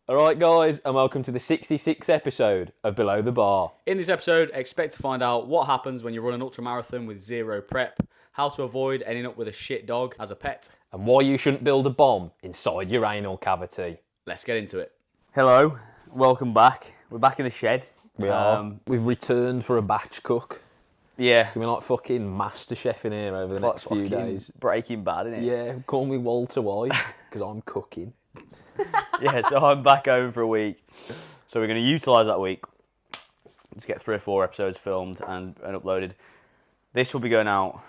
Alright guys, and welcome to the 66th episode of Below the Bar. In this episode, expect to find out what happens when you run an ultramarathon with zero prep, how to avoid ending up with a shit dog as a pet, And why you shouldn't build a bomb inside your anal cavity. Let's get into it. Hello, welcome back. We're back in the shed. We are. We've returned for a batch cook. Yeah. So we're like fucking master chef in here over the next few days. Breaking Bad, isn't it? Yeah, call me Walter White, because I'm cooking. Yeah, so I'm back home for a week. So we're going to utilise that week to get 3 or 4 episodes filmed and uploaded. This will be going out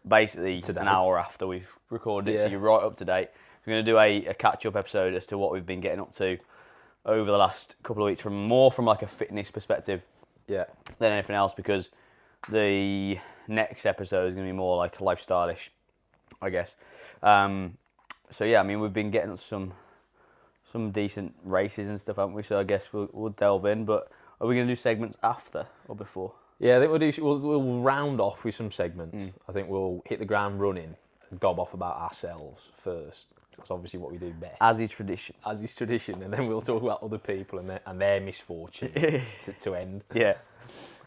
basically Today. An hour after we've recorded it, so Yeah. you're right up to date. We're going to do a catch-up episode as to what we've been getting up to over the last couple of weeks, from like a fitness perspective Yeah. than anything else, because the next episode is going to be more like lifestyle-ish, I guess. So yeah, I mean, we've been getting up to some decent races and stuff, haven't we? So I guess we'll delve in. But are we going to do segments after or before? Yeah, I think we'll round off with some segments. I think we'll hit the ground running and gob off about ourselves first. That's obviously what we do best. As is tradition. As is tradition, and then we'll talk about other people and their misfortune to end. Yeah,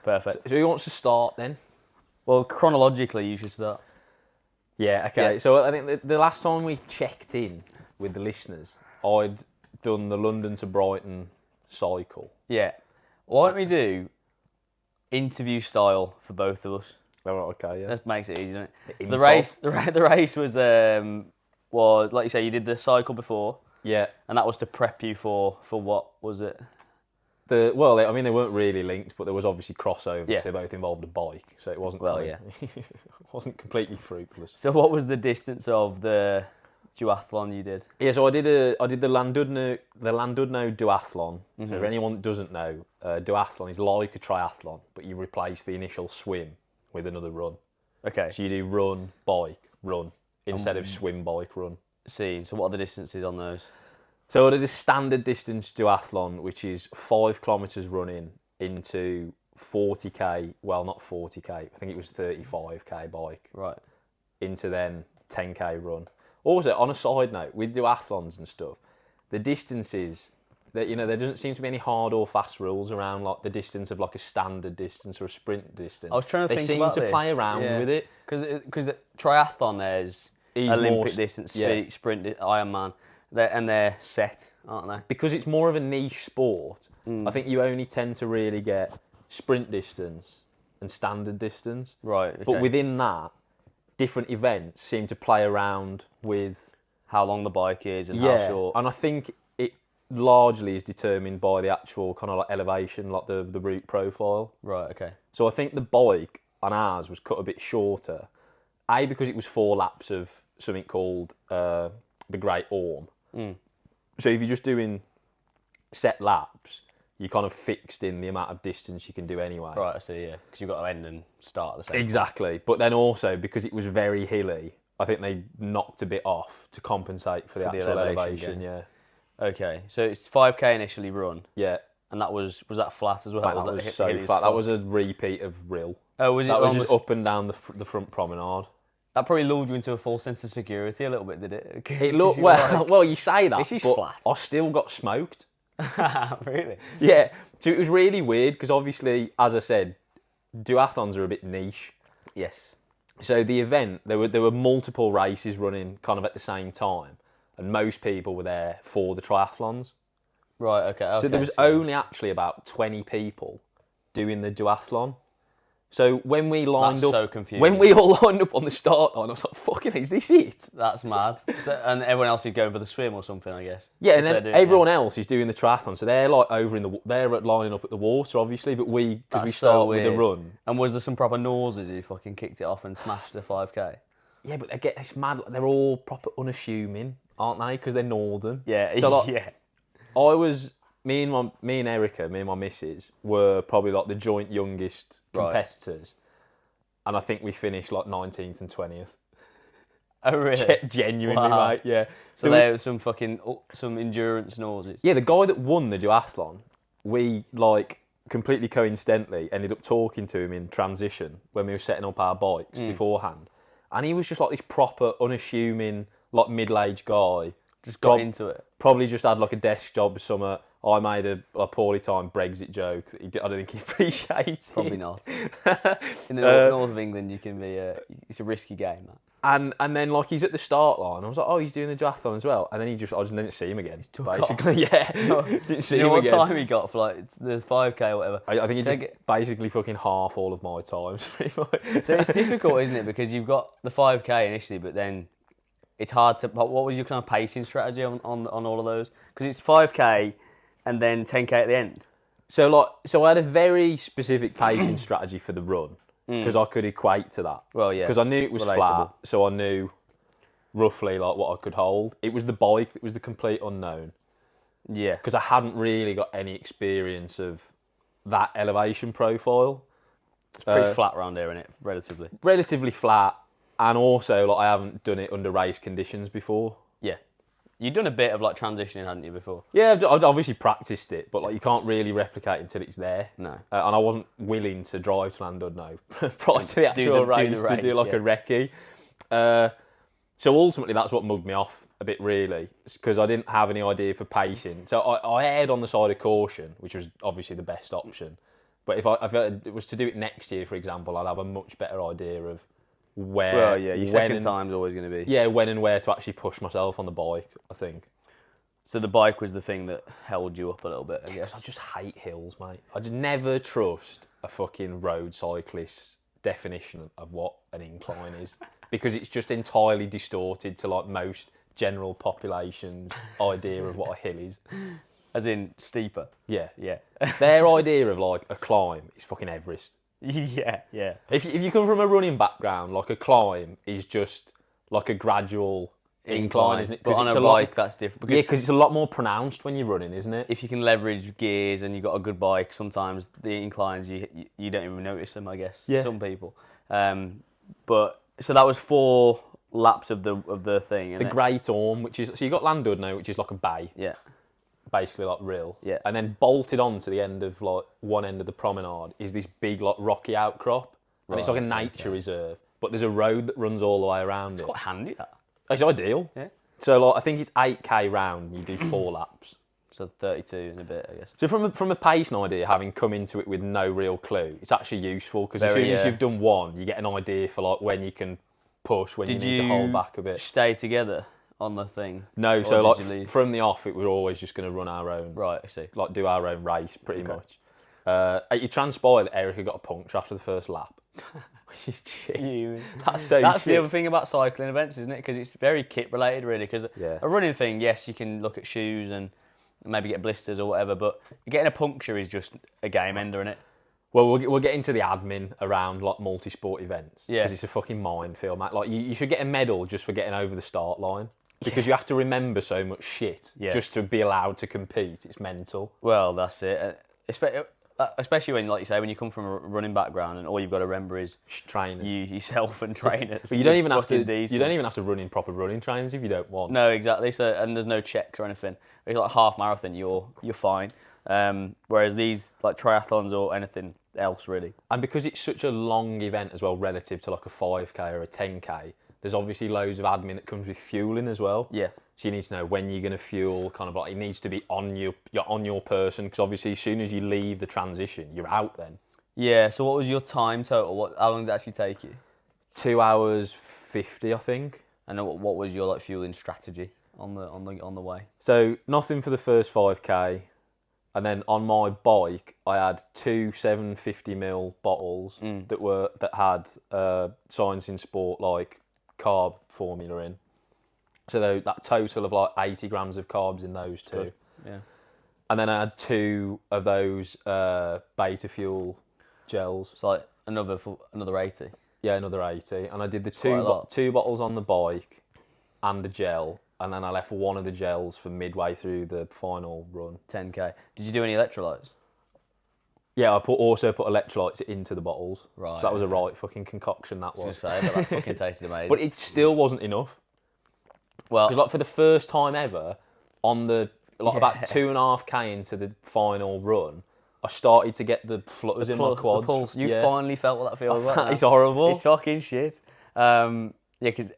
perfect. So who wants to start then? Well, chronologically, you should start. Yeah, okay. Yeah. So I think the last time we checked in with the listeners, I'd done the London to Brighton cycle. Yeah. Why don't we do interview style for both of us? Oh, okay, yeah. That makes it easy, doesn't it? So Improv. the race was like you say, you did the cycle before, Yeah. and that was to prep you for what was it? They weren't really linked, but there was obviously crossover Yeah. because they both involved a bike, so it wasn't. Well, it wasn't completely fruitless. So what was the distance of the duathlon you did? Yeah, so I did the Landudno duathlon. So if anyone doesn't know, duathlon is like a triathlon, but you replace the initial swim with another run. Okay. So you do run, bike, run instead of swim, bike, run. See, so what are the distances on those? So I did a standard distance duathlon, which is 5 kilometres running into 40k. Well, not 40k. I think it was 35k bike. Right. Into then 10k run. Also, on a side note, with duathlons and stuff, the distances that there doesn't seem to be any hard or fast rules around like the distance of like a standard distance or a sprint distance. I was trying to they think seem about to this. play around with it. Because the triathlon there's Is Olympic more- distance, yeah. sprint, Ironman, they're set, aren't they? Because it's more of a niche sport. I think you only tend to really get sprint distance and standard distance. Right. Okay. But within that, different events seem to play around with how long the bike is and how short. and I think it largely is determined by the actual kind of like elevation, like the route profile. Right. Okay. So I think the bike on ours was cut a bit shorter. A, because it was 4 laps of something called the Great Orme. So if you're just doing set laps, you're kind of fixed in the amount of distance you can do anyway. Right. I see. Yeah. Because you've got to end and start at the same. Exactly. But then also, because it was very hilly, I think they knocked a bit off to compensate for the actual elevation. Yeah. Okay. So it's 5k initially run, Yeah. and that was that flat as well? That was was that so hilly as flat. That fuck? was a repeat of Rill. Oh, was it? That was on just the- up and down the front promenade. That probably lulled you into a false sense of security a little bit, did it? It looked well. You say that, This is but flat. I still got smoked. Really? Yeah, so it was really weird because obviously, as I said, duathlons are a bit niche. Yes. So the event, there were multiple races running kind of at the same time, and most people were there for the triathlons. Right. Okay. So there was only actually about 20 people doing the duathlon. So when we lined That's up, so confusing. when we all lined up on the start line, I was like, "Fucking, is this it?" That's mad. And everyone else is going for the swim or something, I guess. Yeah, If and they're then doing- everyone else is doing the triathlon, so they're like they're lining up at the water, obviously. But because we That's start so with the weird. run. And was there some proper noises who fucking kicked it off and smashed the 5k? Yeah, but it's mad. They're all proper unassuming, aren't they? Because they're northern. Yeah. So like, yeah. I was me and Erica, me and my missus were probably like the joint youngest competitors, and I think we finished like 19th and 20th. Oh really? Genuinely, Wow. mate. Yeah. So there was some fucking some endurance noises. Yeah, the guy that won the duathlon, we like completely coincidentally ended up talking to him in transition when we were setting up our bikes beforehand, and he was just like this proper unassuming, like middle-aged guy. Just got into it. Probably just had like a desk job or something. I made a poorly timed Brexit joke that I don't think he appreciated. Probably not. In the north of England, you can be. It's a risky game, that. And then like he's at the start line. I was like, oh, he's doing the duathlon as well. And then I just didn't see him again. Basically, yeah. Didn't see him what again. time he got for like the 5K or whatever? I think he did basically fucking half all of my times. Pretty much. So it's difficult, isn't it? Because you've got the 5K initially, but then it's hard to. What was your kind of pacing strategy on all of those? Because it's 5K and then 10K at the end. So I had a very specific pacing strategy for the run because I could equate to that. Well, yeah. Because I knew it was flat, so I knew roughly like what I could hold. It was the bike that was the complete unknown. Yeah. Because I hadn't really got any experience of that elevation profile. It's pretty flat around here, isn't it? Relatively. Relatively flat, and also like I haven't done it under race conditions before. Yeah. You've done a bit of like transitioning, hadn't you, before? Yeah, I've obviously practiced it, but like you can't really replicate it until it's there. No. And I wasn't willing to drive to Llandudno prior to the actual race to do like a recce. So ultimately, that's what mugged me off a bit, really, because I didn't have any idea for pacing. So I erred on the side of caution, which was obviously the best option. But if it was to do it next year, for example, I'd have a much better idea of where. Well, yeah, your second time's always going to be. Yeah, when and where to actually push myself on the bike, I think. So the bike was the thing that held you up a little bit, I guess. I just hate hills, mate. I just never trust a fucking road cyclist's definition of what an incline is because it's just entirely distorted to like most general population's idea of what a hill is. As in steeper? Yeah. Yeah. Their idea of like a climb is fucking Everest. Yeah, yeah. If you come from a running background, like a climb is just like a gradual incline, isn't it? But on a bike, that's different. Yeah, because it's a lot more pronounced when you're running, isn't it? If you can leverage gears and you've got a good bike, sometimes the inclines, you don't even notice them, I guess, some people. But so that was 4 laps of the thing. The Great Orme, which is, so you got Llandudno, which is like a bay. Yeah. Basically like Rill. Yeah. And then bolted on to the end of like one end of the promenade is this big like rocky outcrop. And it's like a nature reserve. But there's a road that runs all the way around it. Quite handy, that. It's ideal. Yeah. So like I think it's 8k round, you do 4 laps. So 32 and a bit, I guess. So from a pacing idea, having come into it with no real clue, it's actually useful because as soon as you've done one, you get an idea for like when you can push, when you need to hold back a bit. Stay together on the thing? No, so like from the off, we were always just going to run our own. Right, I see. Like do our own race, pretty much. It transpired that Erica got a puncture after the first lap. Which is shit. That's the other thing about cycling events, isn't it? Because it's very kit related, really. Because a running thing, yes, you can look at shoes and maybe get blisters or whatever, but getting a puncture is just a game ender, isn't it? Well, we'll get into the admin around like multi-sport events. Yeah. Because it's a fucking minefield, mate. Like you should get a medal just for getting over the start line. Because you have to remember so much shit just to be allowed to compete. It's mental. Well, that's it. Especially when, like you say, when you come from a running background and all you've got to remember is trainers, yourself and trainers. But you don't even have to run in proper running trainers if you don't want. No, exactly. So and there's no checks or anything. If it's like a half marathon, you're fine. Whereas these like triathlons or anything else really. And because it's such a long event as well, relative to like a 5k or a 10k, there's obviously loads of admin that comes with fueling as well. Yeah. So you need to know when you're going to fuel, kind of like it needs to be on your person, because obviously as soon as you leave the transition, you're out then. Yeah, so what was your time total? How long did it actually take you? 2 hours 50, I think. And what was your like fueling strategy on the way? So nothing for the first 5k, and then on my bike I had 2 750ml bottles that had Science in Sport like carb formula in. So that total of like 80 grams of carbs in those 2. Good. Yeah. And then I had 2 of those beta fuel gels. So like another 80. Yeah, another 80. And I did the 2 bottles on the bike and a gel. And then I left one of the gels for midway through the final run. 10k. Did you do any electrolytes? Yeah, I also put electrolytes into the bottles. Right. So that was a right fucking concoction, that was. I was going to say, but that fucking tasted amazing. But it still wasn't enough. Well, because like for the first time ever, on the about 2.5k into the final run, I started to get the flutters in my quads. The pulse. You finally felt what that feels like. It's horrible. It's fucking shit. Because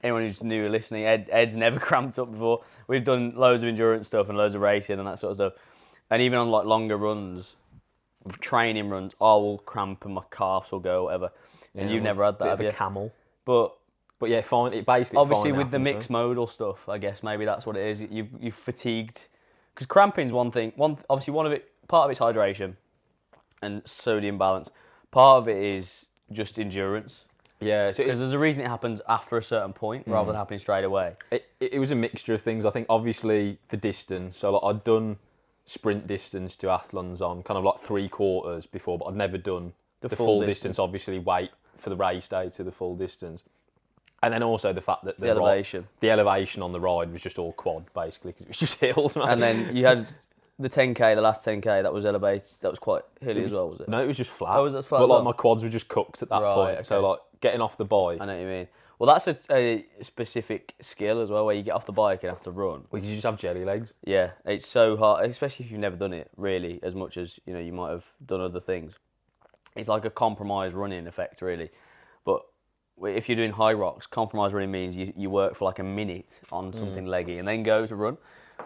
anyone who's new listening, Ed's never cramped up before. We've done loads of endurance stuff and loads of racing and that sort of stuff. And even on like longer runs, training runs, I will cramp and my calves will go, whatever. And you've never had that, have you? Camel. But yeah, fine. It basically obviously fine with the happens, mixed modal stuff, I guess maybe that's what it is. You've fatigued, because cramping's one thing. Obviously part of it's hydration and sodium balance. Part of it is just endurance. Yeah, so because there's a reason it happens after a certain point rather than happening straight away. It was a mixture of things. I think obviously the distance. So like, I'd done sprint distance duathlons on kind of like 3/4 before, but I'd never done the full distance. Obviously, wait for the race day to the full distance, and then also the fact that the elevation on the ride was just all quad basically because it was just hills, man. And then you had the 10k, the last 10k that was elevated. That was quite hilly as well, was it? No, it was just flat. Oh, was that flat? But like my quads were just cooked at that point. Okay. So like getting off the bike. I know what you mean. Well, that's a specific skill as well, where you get off the bike and have to run. Because you just have jelly legs. Yeah, it's so hard, especially if you've never done it really as much as you might have done other things. It's like a compromised running effect, really. But if you're doing high rocks, compromised running means you work for like a minute on something leggy and then go to run.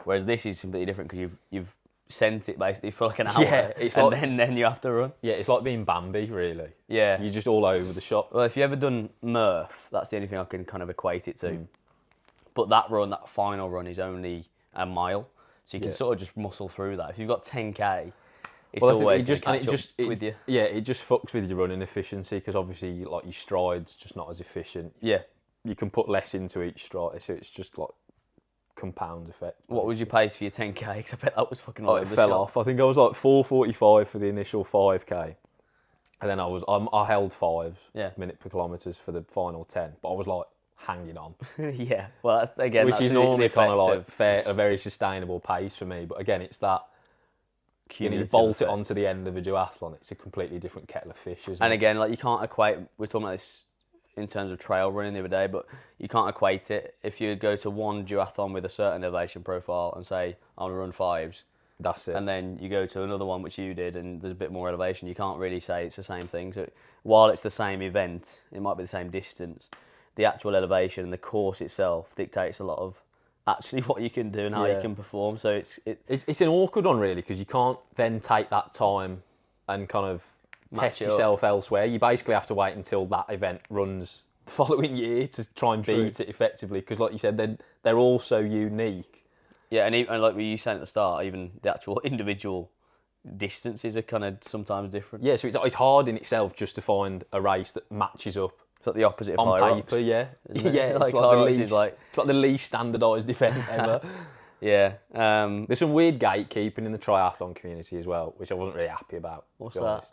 Whereas this is completely different because you've sent it basically for like an hour, then you have to run. Yeah, it's like being Bambi, really. Yeah. You're just all over the shop. Well, if you ever done Murph, that's the only thing I can kind of equate it to. But that final run is only a mile, so you can sort of just muscle through that. If you've got 10k, it's always going to catch up with you. Yeah, it just fucks with your running efficiency because obviously like your stride's just not as efficient. Yeah. You can put less into each stride, so it's just like compound effect. Basically. What was your pace for your 10k? Because I bet that was fucking all over the shop. It fell off. I think I was like 4:45 for the initial 5k, and then I held 5 minute per kilometres for the final 10, but I was like hanging on. Yeah, well that's again which that's is normally kind of like a very sustainable pace for me, but again it's that. You bolt it onto the end of a duathlon, it's a completely different kettle of fish, isn't it? And again, like you can't equate. We're talking about this in terms of trail running the other day, but you can't equate it. If you go to one duathlon with a certain elevation profile and say I'm gonna run 5s, that's it. And then you go to another one which you did, and there's a bit more elevation. You can't really say it's the same thing. So while it's the same event, it might be the same distance. The actual elevation and the course itself dictates a lot of actually what you can do and how you can perform. So it's an awkward one really because you can't then take that time and kind of test yourself elsewhere. You basically have to wait until that event runs the following year to try and beat it effectively because, like you said, they're all so unique. Yeah, and like you said at the start, even the actual individual distances are kind of sometimes different. Yeah, so it's hard in itself just to find a race that matches up. It's like the opposite of on high paper, rocks, yeah. Yeah, it's like the least standardised event ever. Yeah. There's some weird gatekeeping in the triathlon community as well, which I wasn't really happy about. What's that?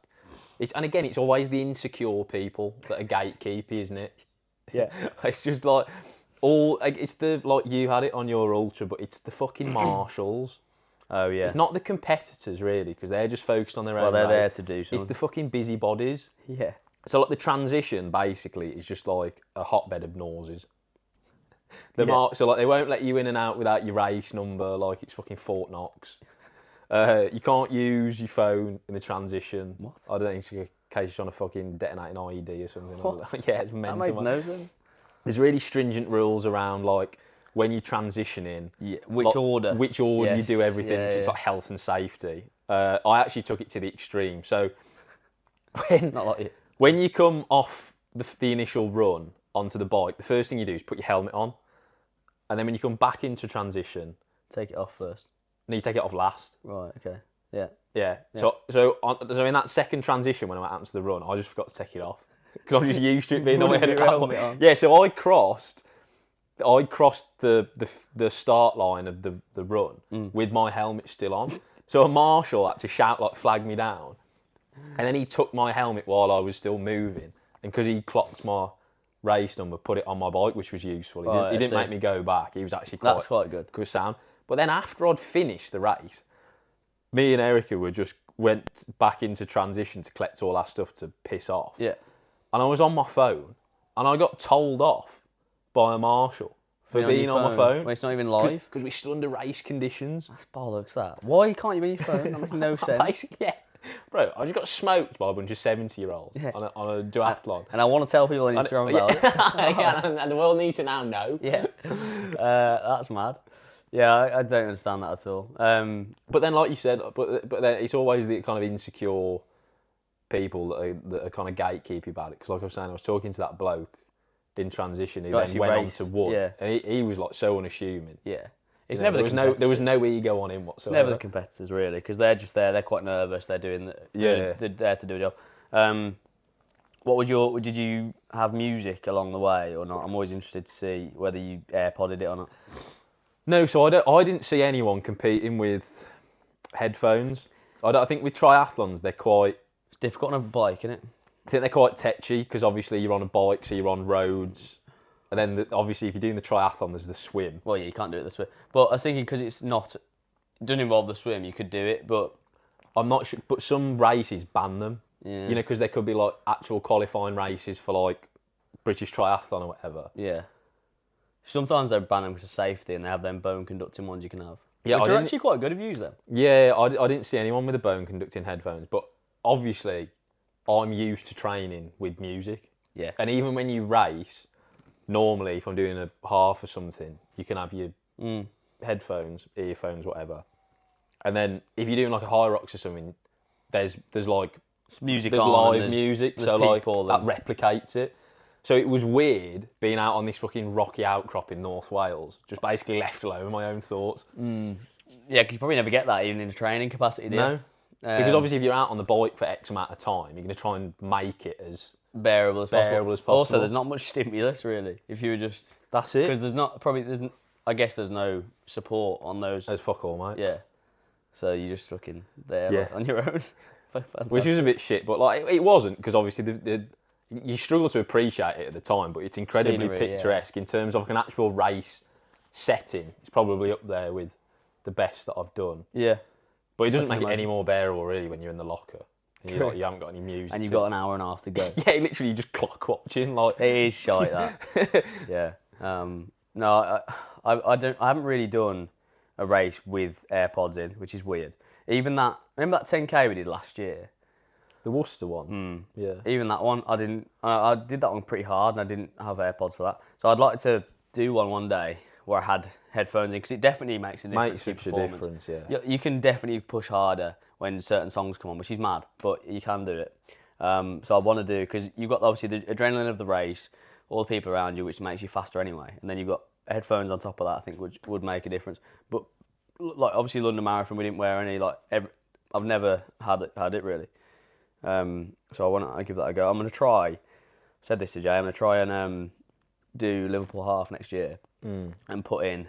And again, it's always the insecure people that are gatekeepy, isn't it? Yeah. It's just like it's the like you had it on your ultra, but it's the fucking marshals. Oh yeah. It's not the competitors really, because they're just focused on their own. Well, they're there race. to do something. It's the fucking busybodies. Yeah. So like the transition basically is just like a hotbed of nauseas. So like they won't let you in and out without your race number, like it's fucking Fort Knox. You can't use your phone in the transition. What? I don't think in case you're trying to fucking detonate an IED or something. What? Yeah, it's mental. That makes no sense. There's really stringent rules around like when you transition in. Yeah. Which order you do everything. Yeah, it's like health and safety. I actually took it to the extreme. So when you come off the initial run onto the bike, the first thing you do is put your helmet on. And then when you come back into transition... Take it off first. No, you take it off last. Right, okay. Yeah. Yeah. So in that second transition when I went out into the run, I just forgot to take it off. Because I'm just used to it being on my head. Yeah, so I crossed the start line of the run with my helmet still on. So a marshal had to shout, like, flag me down. And then he took my helmet while I was still moving. And because he clocked my race number, put it on my bike, which was useful. He didn't make me go back. He was actually quite good. Good sound. But then after I'd finished the race, me and Erica went back into transition to collect all our stuff to piss off. Yeah. And I was on my phone, and I got told off by a marshal for being on my phone. Well, it's not even live? Because we're still under race conditions. That's bollocks, that. Why can't you be on your phone? That makes no sense. Basically, yeah. Bro, I just got smoked by a bunch of 70-year-olds on a duathlon. And I want to tell people on Instagram about it. And the world needs to now know. Yeah. That's mad. Yeah, I don't understand that at all. But then, like you said, but then it's always the kind of insecure people that are kind of gatekeepy about it. Because like I was saying, I was talking to that bloke in transition who then went on to Wood. Yeah. And he was like so unassuming. Yeah. It's never there was no ego on him whatsoever. It's never the competitors really, because they're just there. They're quite nervous. They're doing they're there to do a job. Did you have music along the way or not? I'm always interested to see whether you AirPodded it or not. No, so I didn't see anyone competing with headphones. I think with triathlons they're quite. It's difficult on a bike, isn't it? I think they're quite tetchy because obviously you're on a bike, so you're on roads. And then, obviously, if you're doing the triathlon, there's the swim. Well, yeah, you can't do it the swim. But I was thinking because it doesn't involve the swim, you could do it, but... I'm not sure, but some races ban them. Yeah. You know, because there could be, like, actual qualifying races for, like, British triathlon or whatever. Yeah. Sometimes they ban them because of safety and they have them bone conducting ones you can have. Yeah, which are actually quite good if you use them. Yeah, I didn't see anyone with the bone conducting headphones, but obviously, I'm used to training with music. Yeah. And even when you race... Normally, if I'm doing a half or something, you can have your headphones, earphones, whatever. And then if you're doing like a high rocks or something, there's like music there's on, live music, there's so like people that replicates it. So it was weird being out on this fucking rocky outcrop in North Wales, just basically left alone with my own thoughts. Yeah, because you probably never get that even in training capacity, do you? No, because obviously if you're out on the bike for X amount of time, you're going to try and make it as bearable as possible. Also, Also, there's not much stimulus really. If you were just that's it, because I guess there's no support on those. There's fuck all, mate. Yeah, so you just fucking there like, on your own, which was a bit shit. But like it wasn't because obviously you struggle to appreciate it at the time, but it's incredibly Scenery, picturesque in terms of like an actual race setting. It's probably up there with the best that I've done. Yeah, but it doesn't make it any more bearable really when you're in the locker. And you haven't got any music. And you've got an hour and a half to go. Yeah, literally just clock watching. Like it is shite that. Yeah. No, I haven't really done a race with AirPods in, which is weird. Even that. Remember that 10K we did last year? The Worcester one. Yeah. Even that one, I didn't. I did that one pretty hard, and I didn't have AirPods for that. So I'd like to do one day where I had headphones in because it definitely makes a difference. Makes such a difference. Yeah. You can definitely push harder when certain songs come on, which is mad, but you can do it. So I want to do, because you've got obviously the adrenaline of the race, all the people around you, which makes you faster anyway, and then you've got headphones on top of that, I think, which would make a difference. But like obviously London Marathon, we didn't wear any, I've never had it really. So I want to give that a go. I'm going to try, I said this to Jay, I'm going to try and do Liverpool half next year and put in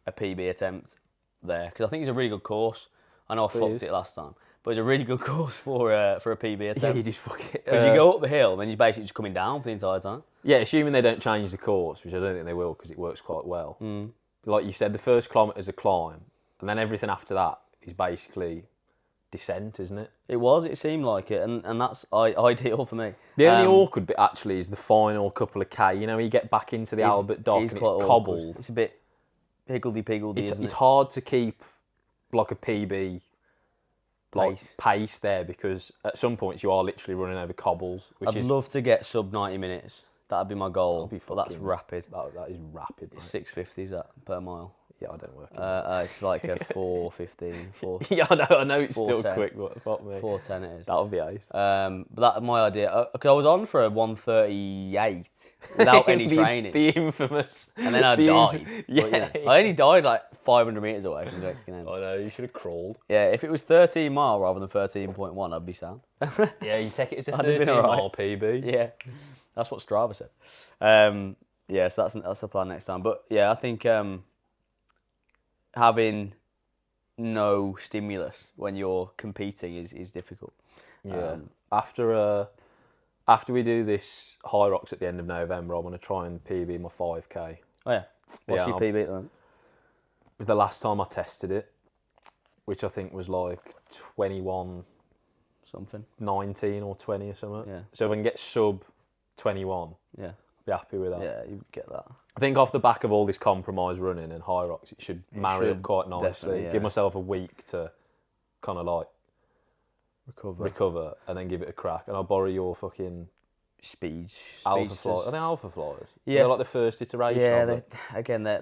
a PB attempt there, because I think it's a really good course. I know I fucked it last time, but it's a really good course for a PB attempt. Yeah, you just fuck it. Because you go up the hill, and then you're basically just coming down for the entire time. Yeah, assuming they don't change the course, which I don't think they will because it works quite well. Like you said, the first kilometre's a climb, and then everything after that is basically descent, isn't it? It seemed like it, and that's ideal for me. The only awkward bit actually is the final couple of K. You know, you get back into the Albert Dock and it's cobbled. It's a bit higgledy-piggledy, isn't it? It's hard to keep like a PB pace there because at some points you are literally running over cobbles. I'd love to get sub 90 minutes. That'd be my goal. But that's rapid. That is rapid. It's 650 is that per mile. Yeah, I don't work. It's like a 4:15. Yeah, I know it's still quick, but fuck me. 4:10 it is. That would be ace. But that's my idea. Because I was on for a 1:38 without any training. The infamous. And then I died. Yeah. But, I only died like 500 metres away from Jack. I know, you should have crawled. Yeah, if it was 13 mile rather than 13.1, I'd be sound. Yeah, you take it as a 13-mile PB. Yeah, that's what Strava said. Yeah, so that's the plan next time. But yeah, I think having no stimulus when you're competing is difficult. Yeah. After we do this High Rocks at the end of November, I want to try and PB my 5K. Oh yeah. What's your PB at the moment? It was the last time I tested it, which I think was like 21 something, 19 or 20 or something. Yeah. So if I can get sub 21, yeah, I'll be happy with that. Yeah, you get that. I think off the back of all this compromise running and High Rocks, it should marry up quite nicely. Yeah. Give myself a week to kind of like recover, and then give it a crack. And I'll borrow your fucking Alpha Flyers. Are they Alpha Flyers? Yeah. They're like the first iteration. Yeah, of it.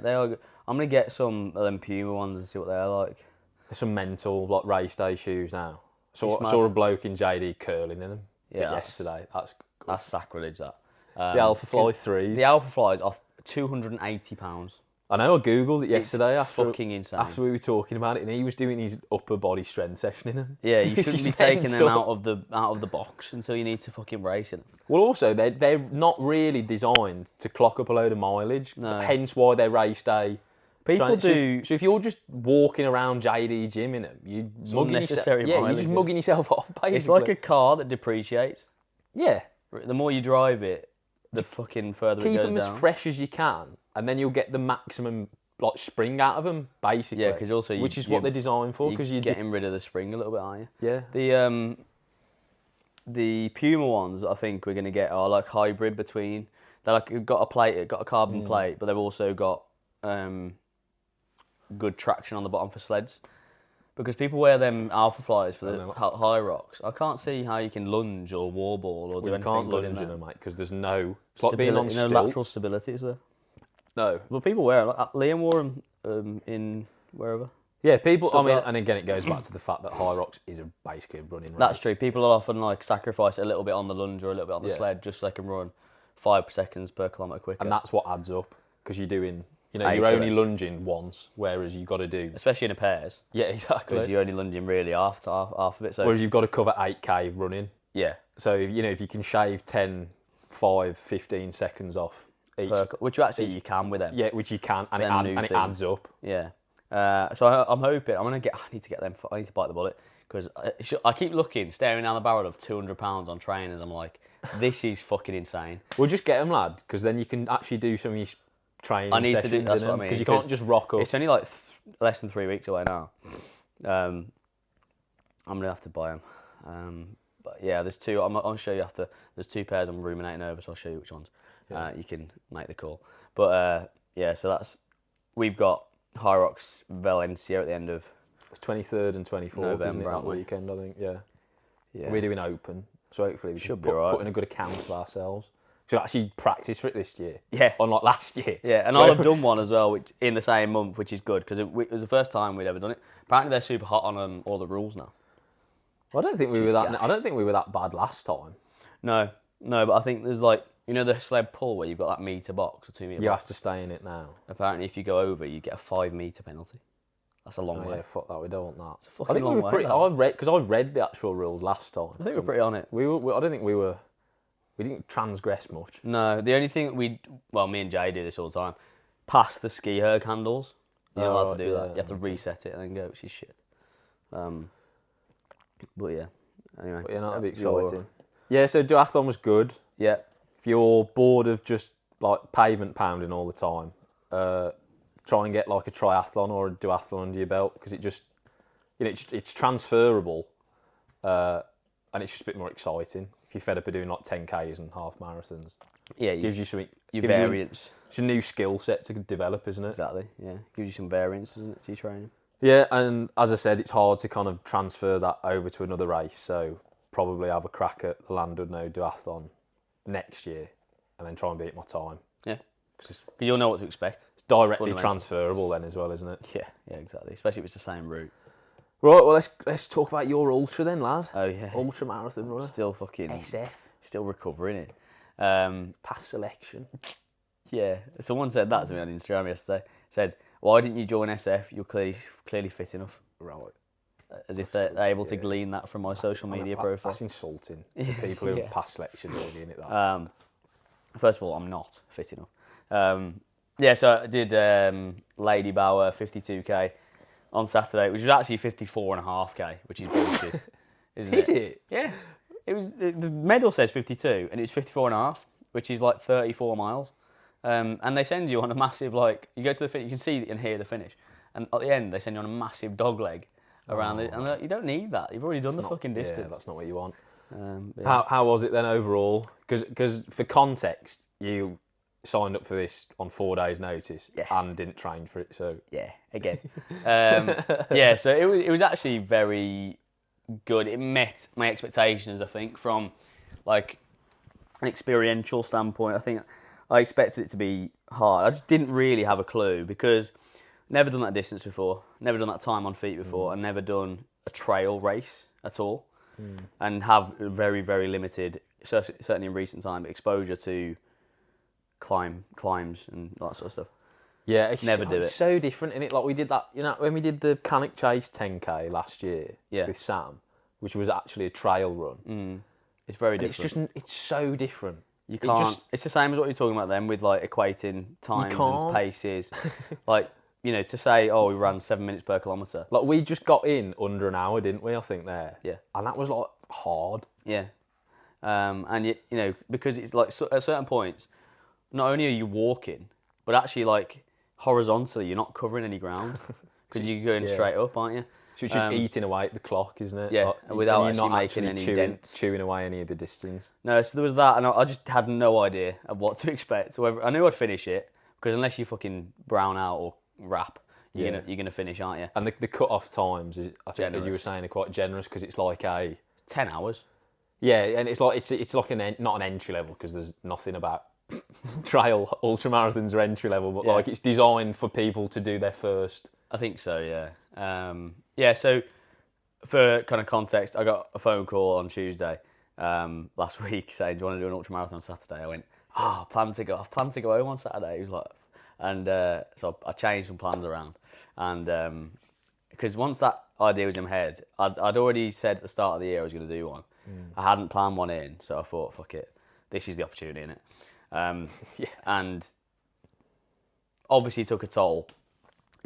they are. I'm gonna get some of them Puma ones and see what they're like. There's some mental like race day shoes now. So It's I saw mad. a bloke in JD curling in them. Yeah, yesterday. That's sacrilege. That The Alpha Fly 3s. The Alpha Flies are £280. I know. I googled it yesterday. It's fucking insane. After we were talking about it, and he was doing his upper body strength session in them. Yeah, you It's shouldn't be just taking them mental. out of the box until you need to fucking race in them. Well, also they're not really designed to clock up a load of mileage. No. Hence why they're race day. People So do. if you're just walking around JD gym in them, you're mugging unnecessary yourself. Yeah, you're mileage, just yeah. mugging yourself off. Basically. It's like a car that depreciates. yeah. The more you drive it, the fucking further Keep it goes them down. as fresh as you can, and then you'll get the maximum like spring out of them. Basically, Yeah, 'cause also which is what they're designed for. Because You're you getting rid of the spring a little bit, aren't you? yeah. The Puma ones I think we're gonna get are like hybrid between. They're like got a carbon plate, but they've also got good traction on the bottom for sleds. Because people wear them Alpha Flies for the high rocks. I can't see how you can lunge or warball or do You anything can't good lunge in in them. them, mate, because there's no. It's like being on no stilts. lateral stability, is there? No. Well, people wear it. Like, Liam wore them in wherever. Yeah, people. So I mean, that- and again, it goes back to the fact that High Rocks is basically a running race. That's true. People will often like sacrifice a little bit on the lunge or a little bit on the Yeah. sled just so they can run 5 seconds per kilometre quicker. And that's what adds up because you're doing. You're 80, only right? lunging once, whereas you've got to do. Especially in a pairs, Yeah, because exactly. you're only lunging really half of it. So Whereas you've got to cover 8k running. yeah, So if you can shave 10, 5, 15 seconds off each, which you can with them. yeah, which you can, and Them new it things. adds up. Yeah. So I'm hoping I need to get them. I need to bite the bullet because I keep staring down the barrel of £200 on trainers. I'm like, this is fucking insane. Well, just get them, lad, because then you can actually do some of your training. I need to do. sessions That's in what I them, mean. because you can't just rock up. It's only like less than 3 weeks away now. I'm gonna have to buy them. But yeah, there's two. I'll show you after. There's 2 pairs I'm ruminating over, so I'll show you which ones. You can make the call. But yeah, so we've got High Rocks Valencia at the end of It's 23rd and 24th, November, isn't it, that aren't we? weekend, I think, yeah. yeah. We're doing open, so hopefully we Should can be alright. put in a good account of ourselves. So actually practice for it this year, Yeah. unlike last year. Yeah, and I'll have done one as well, which in the same month, which is good because it was the first time we'd ever done it. Apparently, they're super hot on all the rules now. I don't think we were that. I don't think we were that bad last time. No, but I think there's like the sled pull where you've got that metre box or 2 metre You box. have to stay in it now. Apparently, if you go over, you get a 5 metre penalty. That's a long Oh, way. yeah, fuck that. We don't want that. It's a fucking long we were way, pretty. that. I read the actual rules last time. I think we're pretty on it. I don't think we were. We didn't transgress much. No, the only thing me and Jay do this all the time, pass the ski erg handles. You're not allowed to do that. You have to reset it and then go, which is shit. But yeah, anyway. But yeah, that'd be your- exciting. Yeah, so duathlon was good. Yeah, If you're bored of just like pavement pounding all the time, try and get like a triathlon or a duathlon under your belt because it just, it's transferable, and it's just a bit more exciting. If you're fed up of doing like 10Ks and half marathons, yeah. it gives you something. your gives you variance. It's a new skill set to develop, isn't it? Exactly. Yeah, gives you some variance, doesn't it, to your training? Yeah, and as I said, it's hard to kind of transfer that over to another race. So probably have a crack at the Landudno duathlon next year, and then try and beat my time. Yeah, Because because you'll know what to expect. it's directly Fundamental. transferable then as well, isn't it? Yeah, exactly. Especially if it's the same route. Right, well let's talk about your ultra then, lad. Oh yeah, Ultra marathon runner. still fucking SF still recovering it. pass selection. Yeah, someone said that to me on Instagram yesterday. Said, "Why didn't you join SF? You're clearly fit enough." Right. As if they're able to glean that from my social media profile. That's insulting to people who Yeah. have passed selection already, isn't it? That? First of all, I'm not fit enough. Yeah, so I did Lady Bower 52k on Saturday, which was actually 54.5k, which is bullshit, isn't it? Is it? Yeah. It was the medal says 52, and it's 54.5, which is like 34 miles. And they send you on a massive you go to the finish, you can see and hear the finish, and at the end they send you on a massive dog leg around it, and you don't need that. You've already done the fucking distance. Yeah, that's not what you want. Yeah. How was it then overall? Because for context, you signed up for this on 4 days' notice and didn't train for it. So Yeah, again. Yeah, so it was actually very good. It met my expectations, I think, from like an experiential standpoint. I think I expected it to be hard. I just didn't really have a clue because never done that distance before, never done that time on feet before, and never done a trail race at all, and have very, very limited, certainly in recent time, exposure to climbs and that sort of stuff. Yeah, it's so different, isn't it? Like we did that, when we did the Canic Chase 10K last year with Sam, which was actually a trail run. It's very different. It's so different. You can't. It's the same as what you're talking about then with like equating times and paces. Like, to say, we ran 7 minutes per kilometre. Like we just got in under an hour, didn't we? I think there. Yeah. And that was like hard. Yeah. And because it's like at certain points, not only are you walking, but actually like horizontally, you're not covering any ground because you're going straight up, aren't you? So it's just eating away at the clock, isn't it? Yeah, like, without you're actually not making any chewing away any of the distance. No, so there was that, and I just had no idea of what to expect. So I knew I'd finish it because unless you fucking brown out or rap, you're gonna finish, aren't you? And the cut-off times, I think, as you were saying, are quite generous because it's like 10 hours. Yeah, and it's like not an entry level because there's nothing about trail ultramarathons or entry level, but like it's designed for people to do their first. I think so, yeah. So for kind of context, I got a phone call on Tuesday last week saying, "Do you want to do an ultramarathon on Saturday?" I went, I plan to go home on Saturday. He was like, and so I changed some plans around, and because once that idea was in my head, I'd already said at the start of the year I was going to do one. I hadn't planned one in, so I thought, fuck it, this is the opportunity, innit? And obviously it took a toll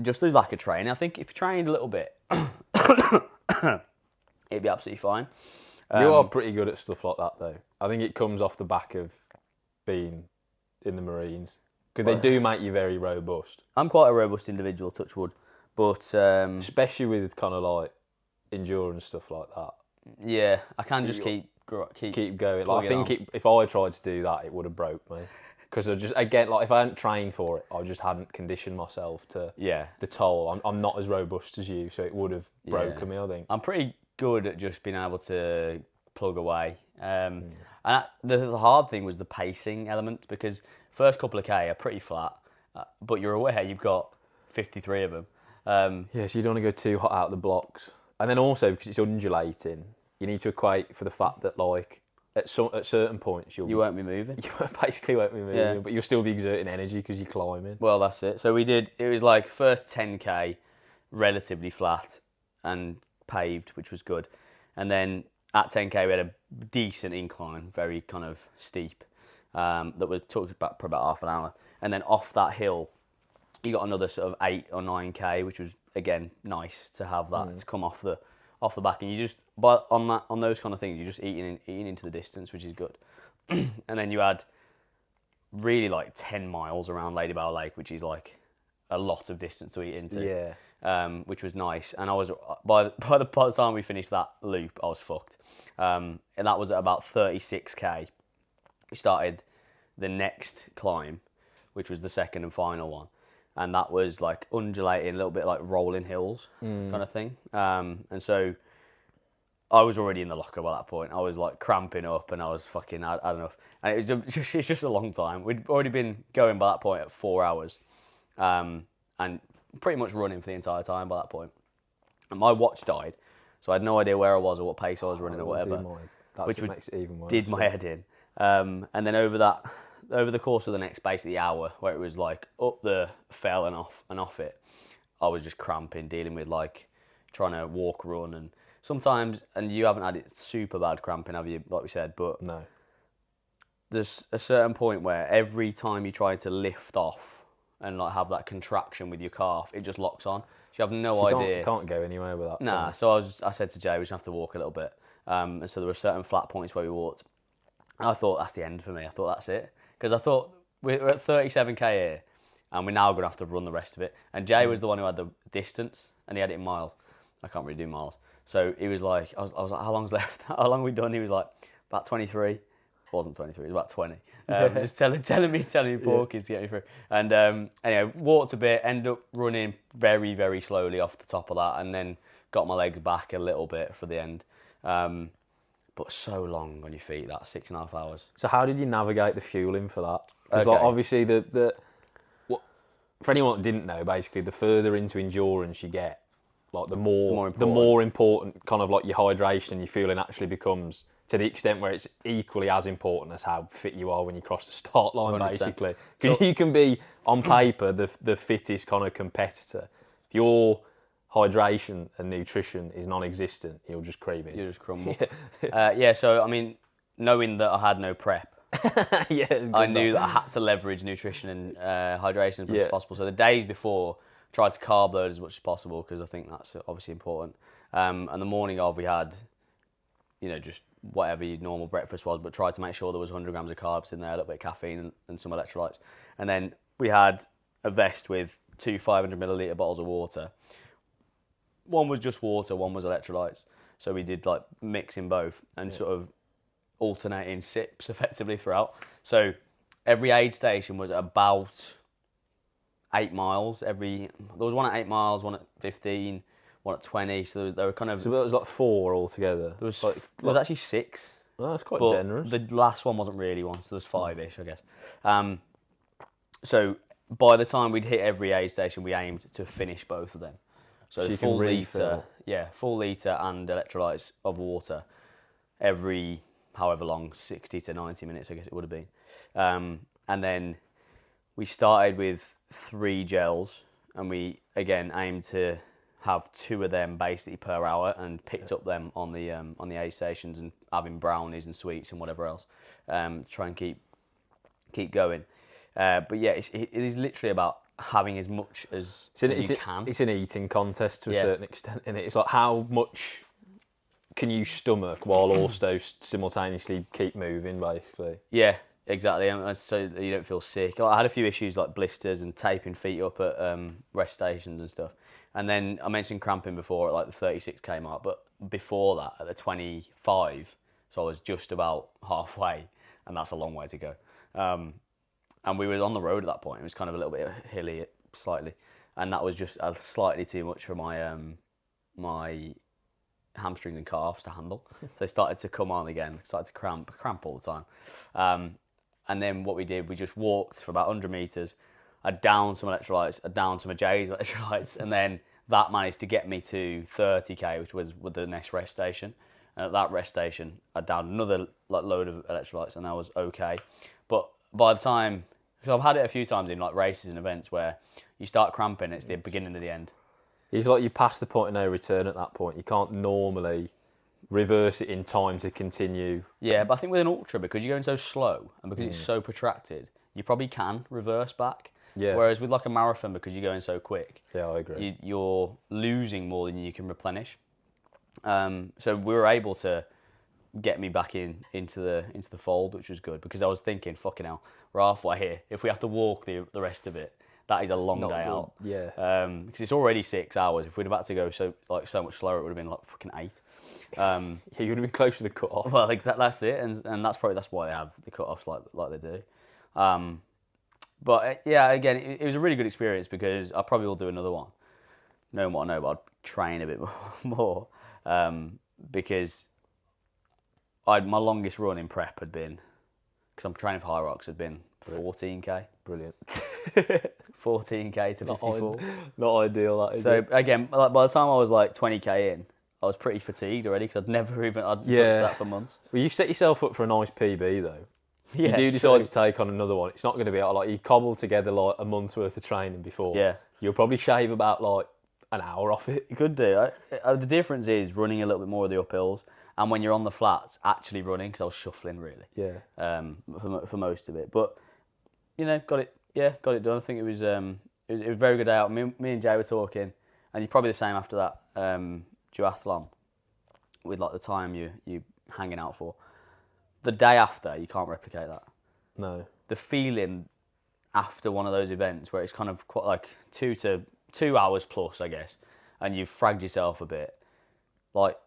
just through lack of training. I think if you trained a little bit, it'd be absolutely fine. You are pretty good at stuff like that, though. I think it comes off the back of being in the Marines. Because they do make you very robust. I'm quite a robust individual, touch wood. But especially with kind of like endurance stuff like that. Yeah, I can just keep going. Like, I think if I tried to do that, it would have broke me. Because I just, again, like if I hadn't trained for it, I just hadn't conditioned myself to the toll. I'm not as robust as you, so it would have broken me, I think. I'm pretty good at just being able to plug away. And the hard thing was the pacing element, because first couple of K are pretty flat, but you're aware you've got 53 of them. So you don't want to go too hot out of the blocks. And then also, because it's undulating, you need to equate for the fact that, like, at certain points you won't be moving. You basically won't be moving, but you'll still be exerting energy because you're climbing. Well, that's it. So it was like first 10K, relatively flat and paved, which was good. And then at 10K we had a decent incline, very kind of steep, that we talked about for about half an hour. And then off that hill, you got another sort of 8 or 9K, which was, again, nice to have that to come off the back, and you just on those kind of things, you're just eating into the distance, which is good. And then you had really like 10 miles around Lady Bower Lake, which is like a lot of distance to eat into. Which was nice. And I was by the time we finished that loop, I was fucked. And that was at about 36K. We started the next climb, which was the second and final one. And that was like undulating, a little bit like rolling hills kind of thing. And so I was already in the locker by that point. I was like cramping up and I was fucking, I don't know. And it's just a long time. We'd already been going by that point at 4 hours. And pretty much running for the entire time by that point. And my watch died. So I had no idea where I was or what pace I was running or whatever. Which makes it even worse. Did my head in. And then over the course of the next basically hour, where it was like up the fell and off it, I was just cramping, dealing with like trying to walk, run, and sometimes, and you haven't had it super bad cramping, have you? Like we said, but no. There's a certain point where every time you try to lift off and like have that contraction with your calf, it just locks on. So you have no idea. You can't go anywhere with that. Nah. So I said to Jay, we just have to walk a little bit. And so there were certain flat points where we walked. And I thought that's the end for me. I thought that's it. Because I thought we're at 37K here, and we're now going to have to run the rest of it. And Jay was the one who had the distance, and he had it in miles. I can't really do miles. So he was like, I was like, how long's left? How long have we done? He was like, about 23. It wasn't 23, it was about 20. Just telling me porkies to get me through. And anyway, walked a bit, ended up running very, very slowly off the top of that, and then got my legs back a little bit for the end. But so long on your feet, that 6.5 hours. So how did you navigate the fueling for that? Because Okay. obviously for anyone that didn't know, basically the further into endurance you get, like the more important kind of like your hydration and your fueling actually becomes, to the extent where it's equally as important as how fit you are when you cross the start line, 100%. basically. Because you can be on paper the fittest kind of competitor. If your hydration and nutrition is non-existent, you'll just cream in. You just crumble. So I mean, knowing that I had no prep, I knew that I had to leverage nutrition and hydration as much as possible. So the days before, tried to carb load as much as possible because I think that's obviously important. And the morning of, we had, just whatever your normal breakfast was, but tried to make sure there was 100 grams of carbs in there, a little bit of caffeine and some electrolytes. And then we had a vest with 2 500 milliliter bottles of water. One was just water, one was electrolytes. So we did like mixing both and sort of alternating sips effectively throughout. So every aid station was about 8 miles. There was one at 8 miles, one at 15, one at 20. So they were kind of. So it was like 4 altogether. There was actually 6. Oh, that's quite but generous. The last one wasn't really one, so there was 5-ish, I guess. So by the time we'd hit every aid station, we aimed to finish both of them. So you full can refill. full litre and electrolytes of water every however long, 60 to 90 minutes, I guess it would have been. And then we started with 3 gels, and we again aimed to have 2 of them basically per hour, and picked up them on the aid stations, and having brownies and sweets and whatever else to try and keep going. But yeah, it is literally about having as much as you can. It's an eating contest to a certain extent, isn't it? It's like how much can you stomach while also simultaneously keep moving, basically. Yeah, exactly. So that you don't feel sick. I had a few issues like blisters and taping feet up at rest stations and stuff. And then I mentioned cramping before at like the 36k mark, but before that at the 25, so I was just about halfway, and that's a long way to go. And we were on the road at that point. It was kind of a little bit hilly, slightly, and that was just slightly too much for my my hamstrings and calves to handle. So they started to come on again, started to cramp all the time. And then what we did, we just walked for about 100 metres. I downed some electrolytes, I downed some of Jay's electrolytes, and then that managed to get me to 30k, which was with the next rest station. And at that rest station, I downed another load of electrolytes, and I was okay. But by the time, because I've had it a few times in like races and events where you start cramping, it's the beginning of the end. It's like you pass the point of no return at that point. You can't normally reverse it in time to continue. Yeah, but I think with an ultra, because you're going so slow and because it's so protracted, you probably can reverse back. Yeah. Whereas with like a marathon, because you're going so quick, Yeah, I agree. you're losing more than you can replenish. So we were able to get me back into the fold, which was good, because I was thinking, fucking hell, we're halfway here. If we have to walk the rest of it, that is a long day out. Yeah. Because it's already 6 hours. If we'd have had to go so much slower, it would have been like fucking 8. Yeah, you would have been close to the cut off. Well, like that's it, and that's why they have the cut offs like they do. But yeah, again, it was a really good experience, because I probably will do another one. Knowing what I know, but I'd train a bit more because my longest run in prep had been, because I'm training for High Rocks, had been 14k. Brilliant. 14k to 54. Not ideal, that is. So again, like, by the time I was like 20k in, I was pretty fatigued already, because I'd touched that for months. Well, you set yourself up for a nice PB though. Yeah, you do decide to take on another one. It's not going to be like you cobble together like a month's worth of training before. Yeah. You'll probably shave about like an hour off it. You could do. The difference is running a little bit more of the uphills, and when you're on the flats, actually running, because I was shuffling really. Yeah. For most of it, but got it done. I think it was a very good day out. Me and Jay were talking, and you're probably the same after that duathlon, with like the time you hanging out for. The day after, you can't replicate that. No. The feeling after one of those events where it's kind of quite like 2 hours plus, I guess, and you've fragged yourself a bit, like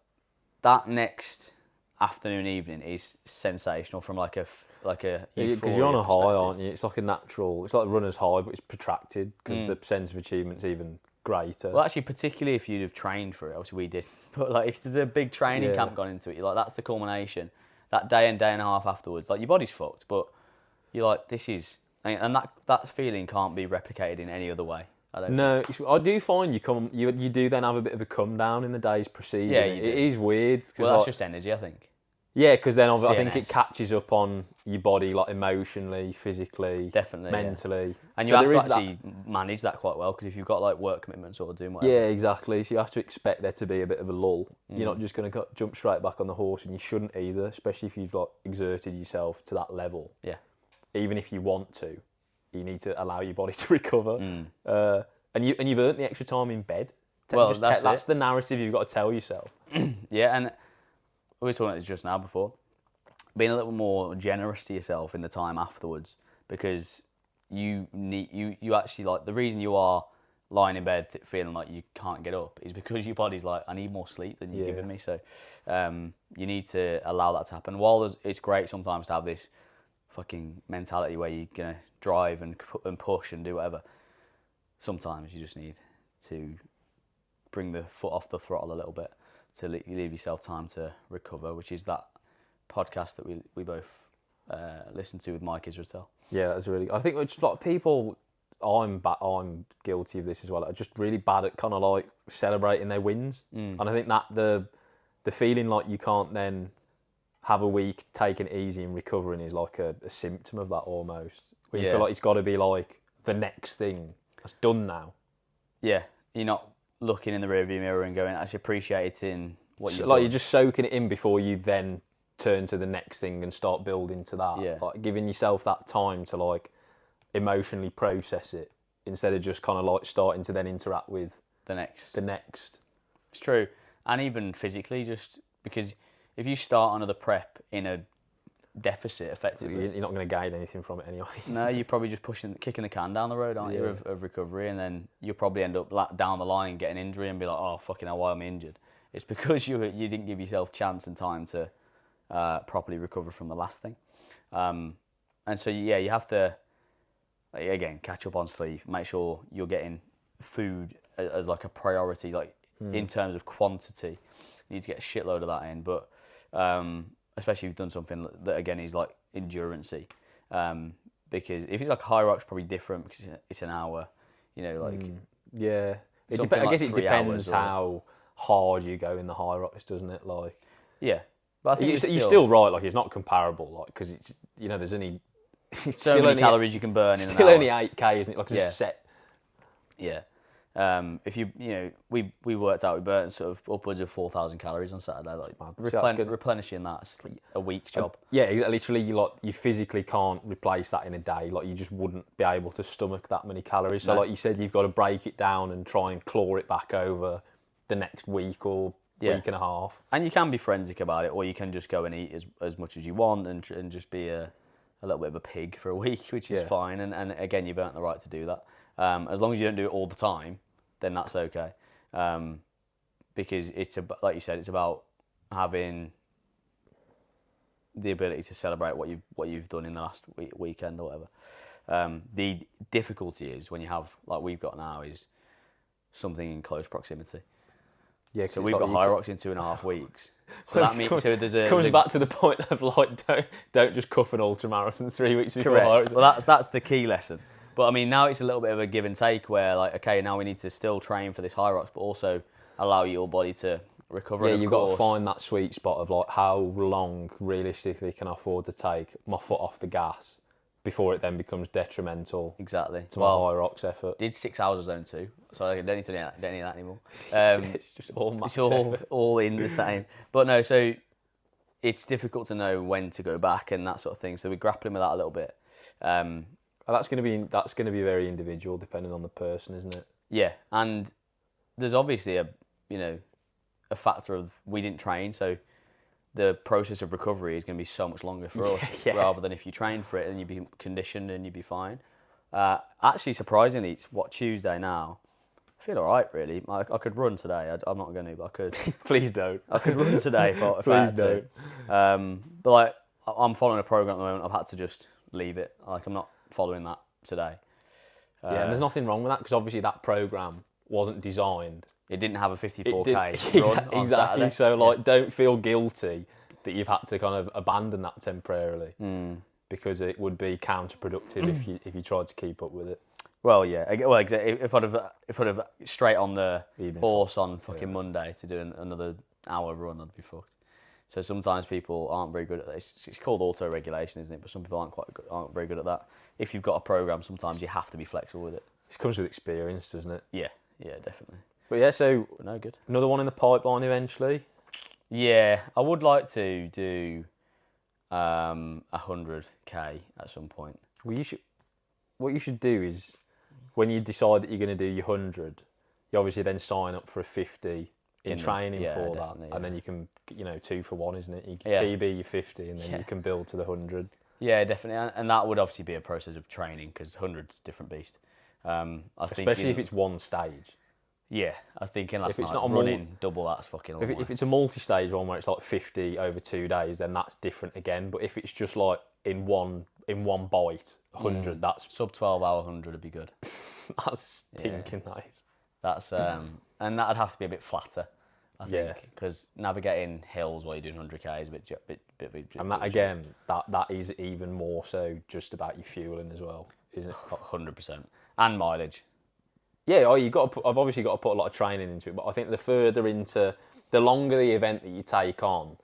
that next afternoon, evening is sensational from like a because you're on a high, aren't you? It's like a natural, it's like a runner's high, but it's protracted, because the sense of achievement's even greater. Well, actually, particularly if you'd have trained for it, obviously we did. But like, if there's a big training camp gone into it, you're like, that's the culmination. That day and a half afterwards, like your body's fucked, but you're like, this is, and that feeling can't be replicated in any other way. No, I do find you do then have a bit of a come down in the days preceding. Yeah, it is weird. Well, that's just energy, I think. Yeah, because then I CNS. think it catches up on your body, like emotionally, physically, Definitely, mentally. Yeah. And so you have to actually manage that quite well, because if you've got like work commitments or doing whatever. Yeah, exactly. So you have to expect there to be a bit of a lull. You're not just going to jump straight back on the horse, and you shouldn't either, especially if you've like exerted yourself to that level. Yeah. Even if you want to, you need to allow your body to recover. And you've earned the extra time in bed. Well, that's the narrative you've got to tell yourself. Yeah, and we were talking about this just now before. Being a little more generous to yourself in the time afterwards, because you actually, like, the reason you are lying in bed feeling like you can't get up is because your body's like, I need more sleep than you're giving me. So you need to allow that to happen. While it's great sometimes to have this fucking mentality where you're gonna drive and push and do whatever, sometimes you just need to bring the foot off the throttle a little bit to leave yourself time to recover, which is that podcast that we both listen to with Mike Israel. Yeah, that's really. I think it's like people. I'm guilty of this as well. I'm just really bad at kind of like celebrating their wins, and I think that the feeling like you can't then have a week taking it easy and recovering is like a symptom of that almost. Where you feel like it's got to be like the next thing that's done now. Yeah, you're not looking in the rearview mirror and going, actually appreciating what you're like. You're just soaking it in before you then turn to the next thing and start building to that. Yeah. Like giving yourself that time to like emotionally process it instead of just kind of like starting to then interact with the next. It's true. And even physically, just because if you start another prep in a deficit, effectively, you're not going to gain anything from it anyway. No, you're probably just kicking the can down the road, aren't you, of recovery, and then you'll probably end up down the line getting injury and be like, oh fucking hell, why am I injured? It's because you didn't give yourself chance and time to properly recover from the last thing. And so you have to, like, again, catch up on sleep, make sure you're getting food as like a priority, like in terms of quantity. You need to get a shitload of that in, but especially if you've done something that again is like endurance-y. Because if it's like high rocks, probably different because it's an hour, like yeah. I guess it depends how hard you go in the high rocks, doesn't it? Like yeah, but I think you're still right. Like it's not comparable, like because it's there's only so many calories you can burn in an hour. Still only 8K, isn't it? Like it's set. Yeah. If we worked out we burnt sort of upwards of 4,000 calories on Saturday, like replenishing that's like a week's job. Yeah, literally, you physically can't replace that in a day. Like you just wouldn't be able to stomach that many calories. So, like you said, you've got to break it down and try and claw it back over the next week or week and a half. And you can be forensic about it, or you can just go and eat as much as you want and just be a little bit of a pig for a week, which is fine. And again, you've earned the right to do that. As long as you don't do it all the time, then that's okay. Because it's like you said, it's about having the ability to celebrate what you've done in the last weekend or whatever. The difficulty is when you have, like we've got now, is something in close proximity. Yeah, so we've got high rocks in 2.5 weeks. So that means it comes back to the point of like don't just cuff an ultramarathon 3 weeks before. Correct. Well, that's the key lesson. But I mean, now it's a little bit of a give and take where, like, okay, now we need to still train for this high rocks, but also allow your body to recover. Yeah, you've got to find that sweet spot of like how long realistically can I afford to take my foot off the gas before it then becomes detrimental. Exactly. To my high rocks effort. Did 6 hours of zone 2, so I don't need to do that anymore. It's just all max effort. all in the same. But no, so it's difficult to know when to go back and that sort of thing. So we're grappling with that a little bit. That's going to be very individual, depending on the person, isn't it? Yeah, and there's obviously a factor of we didn't train, so the process of recovery is going to be so much longer for us rather than if you train for it and you'd be conditioned and you'd be fine. Actually, surprisingly, it's Tuesday now. I feel all right, really. I could run today. I'm not going to, but I could. Please don't. I could run today if I had to. But like, I'm following a program at the moment. I've had to just leave it. Like, I'm not following that today. And there's nothing wrong with that because obviously that program wasn't designed. It didn't have a 54k It run on exactly. Saturday. So like, don't feel guilty that you've had to kind of abandon that temporarily because it would be counterproductive if you tried to keep up with it. Well, yeah. Well, exactly. If I'd have straight on the horse on fucking Monday to do another hour run, I'd be fucked. So sometimes people aren't very good at this. It's called auto-regulation, isn't it? But some people aren't very good at that. If you've got a program, sometimes you have to be flexible with it. It comes with experience, doesn't it? Yeah, definitely. But yeah, so But no good. Another one in the pipeline eventually. Yeah, I would like to do 100k at some point. Well, what you should do is when you decide that you're going to do your 100, you obviously then sign up for a 50 in training for that, and then you can, 2 for 1, isn't it? You can PB your 50, and then you can build to the 100. Yeah, definitely, and that would obviously be a process of training because 100's a different beast. Especially if it's one stage. Yeah, I was thinking last night, it's not running double, that's fucking long. If it's a multi-stage one where it's like 50 over 2 days, then that's different again. But if it's just like in one bite, 100, that's sub 12 hour 100 would be good. that's stinking nice. That's and that'd have to be a bit flatter, I think, because navigating hills while you're doing 100k is a bit. And that again, that is even more so just about your fueling as well, isn't it? 100%, and mileage. Yeah, I've obviously got to put a lot of training into it, but I think the longer the event that you take on,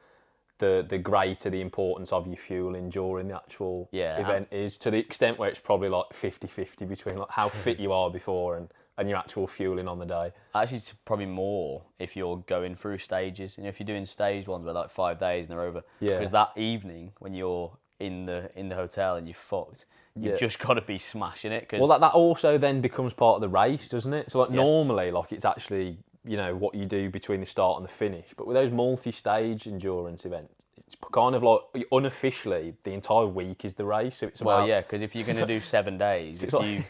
the greater the importance of your fueling during the actual event is, to the extent where it's probably like 50-50 between like how fit you are before and your actual fueling on the day. Actually, it's probably more if you're going through stages. If you're doing stage ones where like 5 days and they're over, because that evening when you're in the hotel and you're fucked, you've just got to be smashing it. Cause that also then becomes part of the race, doesn't it? So like normally, like it's actually what you do between the start and the finish. But with those multi-stage endurance events, it's kind of like unofficially the entire week is the race. So it's because if you're going to do 7 days, if you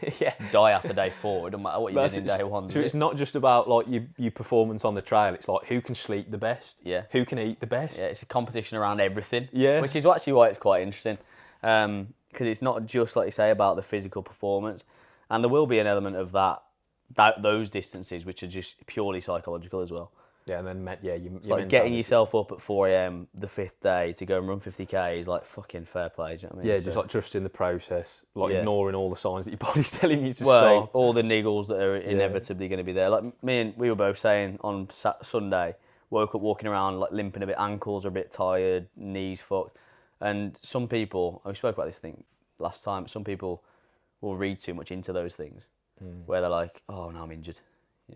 die after day 4, it doesn't matter what you did in day 1. So it's not just about like your performance on the trail. It's like who can sleep the best, who can eat the best. Yeah, it's a competition around everything. Yeah, which is actually why it's quite interesting. Because it's not just, like you say, about the physical performance, and there will be an element of those distances which are just purely psychological as well. Yeah, and then it's like getting yourself up at 4 a.m. the 5th day to go and run 50k is like fucking fair play. Do you know what I mean? Yeah, just like trusting the process, like ignoring all the signs that your body's telling you to stop. All the niggles that are inevitably going to be there. Like we were both saying on Sunday, woke up walking around like limping a bit, ankles are a bit tired, knees fucked. And some people, we spoke about this thing last time, some people will read too much into those things, where they're like, oh, no, I'm injured.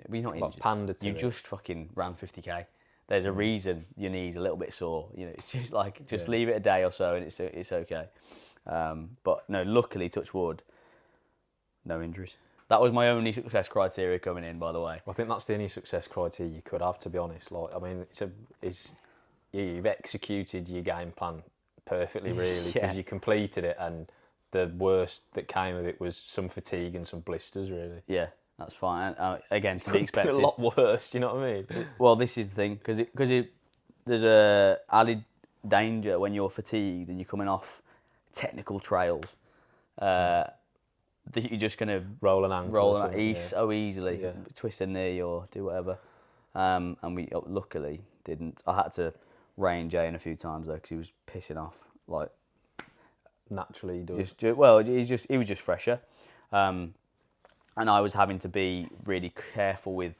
Well, you're not injured. Pander to you just fucking ran 50k. There's a reason your knee's a little bit sore. It's just like, leave it a day or so and it's okay. But no, luckily, touch wood, no injuries. That was my only success criteria coming in, by the way. I think that's the only success criteria you could have, to be honest. Like, I mean, you've executed your game plan perfectly, really, because you completed it, and the worst that came of it was some fatigue and some blisters, really. Yeah, that's fine. Again, to be expected. A lot worse, you know what I mean? Well, this is the thing, because there's a added danger when you're fatigued and you're coming off technical trails. That you're just going to roll an ankle so easily, twist a knee or do whatever. And we luckily didn't. I had to rein Jay in a few times though, because he was pissing off. Like naturally, he does. He was just fresher, and I was having to be really careful with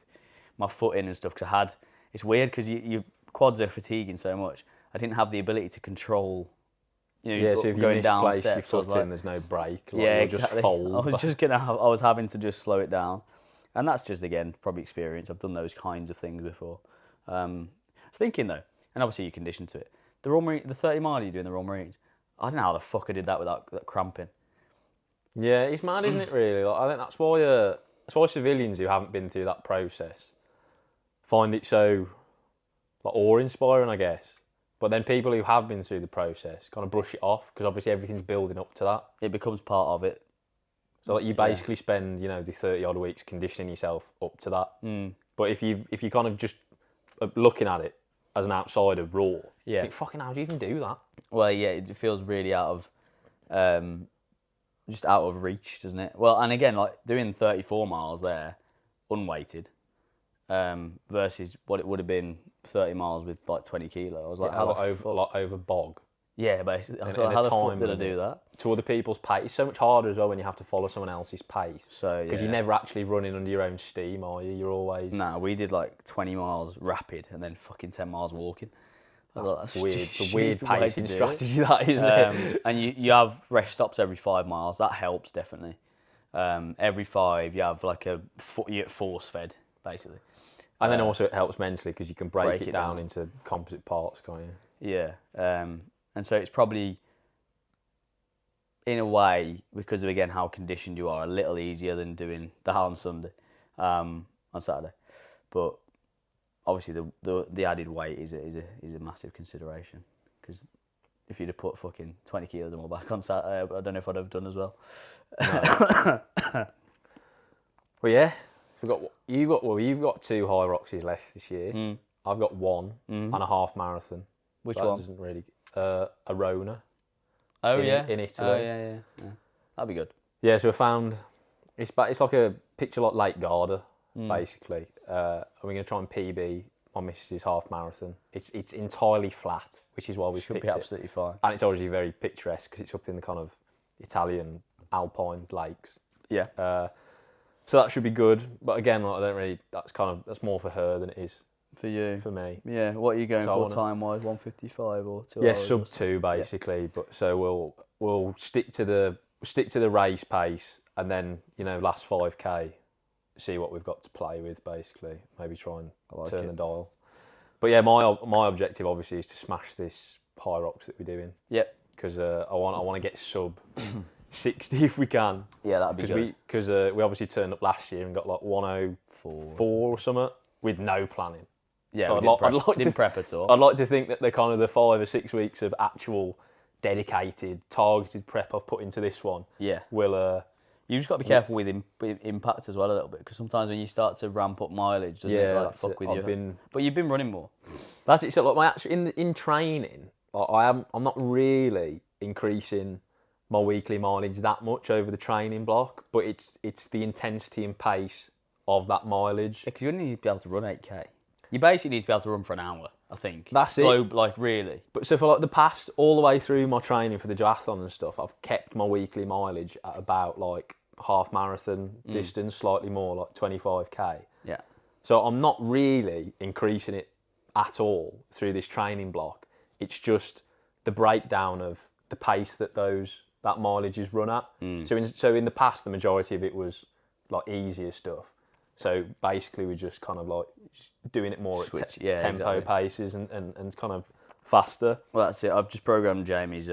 my footing and stuff, because it's weird because your quads are fatiguing so much. I didn't have the ability to control. So if you going down misplace steps, your foot in, there's no brake. Exactly. Just fold. I was having to just slow it down, and that's just again probably experience. I've done those kinds of things before. I was thinking though, and obviously you're conditioned to it. The 30 mile you're doing the Royal Marines. I don't know how the fuck I did that without cramping. Yeah, it's mad, isn't it? Really, I think that's why civilians who haven't been through that process find it so awe-inspiring, I guess. But then people who have been through the process kind of brush it off, because obviously everything's building up to that. It becomes part of it. So you basically spend the 30 odd weeks conditioning yourself up to that. But if you kind of just looking at it as an outsider raw, you think, fucking how do you even do that? Well, yeah, it feels really out of reach, doesn't it? Well, and again, like doing 34 miles there, unweighted, versus what it would have been 30 miles with like 20 kilo. I was like, how over bog. Yeah, basically. I was In like, a how the fuck time did I limit. do that? To other people's pace. It's so much harder as well when you have to follow someone else's pace. So, Because you're never actually running under your own steam, are you? You're always... Nah, we did like 20 miles rapid and then fucking 10 miles walking. That's weird. It's a weird stupid way to pacing do it. strategy, that, isn't it? And you have rest stops every 5 miles. That helps, definitely. Every 5, you have like you get force fed, basically. And then also it helps mentally because you can break it down down. into composite parts, can't you? Yeah. And so it's probably, in a way, because of, again, how conditioned you are, a little easier than doing that on Sunday, on Saturday. But obviously the added weight is a massive consideration, because if you'd have put fucking 20 kilos more back on Saturday, I don't know if I'd have done as well. No. Well, yeah, you've got 2 high roxys left this year. I've got 1 and a half marathon. Which that one? Doesn't really a Rona. Oh, in yeah. In Italy. Oh, yeah. That'd be good. Yeah, so I found it's like a picture like Lake Garda, basically. And we're going to try and PB my missus' half marathon. It's entirely flat, which is why we Should picked be it. absolutely fine. And it's obviously very picturesque because it's up in the kind of Italian alpine lakes. Yeah. So that should be good. But again, like, that's more for her than it is For you. for me. Yeah. What are you going So for time-wise? 1:55 or 2 Yeah, hours? sub 2 basically. But so we'll stick to the race pace, and then last 5k, see what we've got to play with basically. Maybe try and turn the dial. But yeah, my objective obviously is to smash this high rocks that we're doing. Yep. Because I want to get sub 60 if we can. Yeah, that'd be good. Because we obviously turned up last year and got like 104 or something with no planning. Yeah, so didn't prep at all. I'd like to think that the kind of the 5 or 6 weeks of actual dedicated, targeted prep I've put into this one. Yeah. Will You just got to be careful with impact as well a little bit, because sometimes when you start to ramp up mileage, doesn't it like fuck with you? But you've been running more. That's it. So like my actual in training, I'm not really increasing my weekly mileage that much over the training block, but it's the intensity and pace of that mileage. Because you only need to be able to run 8k. You basically need to be able to run for an hour, I think. That's it. Like really. But so for like the past, all the way through my training for the duathlon and stuff, I've kept my weekly mileage at about like half marathon distance, slightly more, like 25k. Yeah. So I'm not really increasing it at all through this training block. It's just the breakdown of the pace that that mileage is run at. So in the past, the majority of it was like easier stuff. So basically, we're just kind of like doing it more at tempo paces and kind of faster. Well, that's it. I've just programmed Jamie's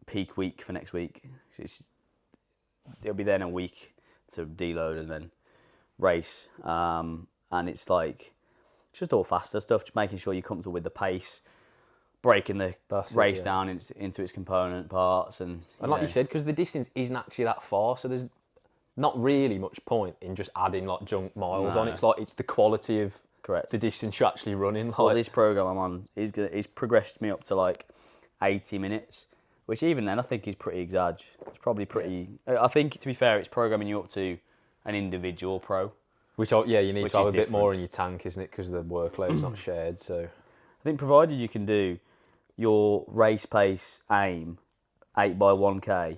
peak week for next week. It'll be there in a week to deload and then race. And it's just all faster stuff, just making sure you're comfortable with the pace, breaking the race down into its component parts. And like you said, because the distance isn't actually that far, so there's not really much point in just adding like junk miles on. It's the quality of the distance you're actually running. Well, this program I'm on, he's progressed me up to like 80 minutes, which even then I think is pretty exag. It's probably pretty. Yeah. I think, to be fair, it's programming you up to an individual pro. You need to have a bit more in your tank, isn't it? Because the workload's not shared. So I think provided you can do your race pace aim 8 by 1k.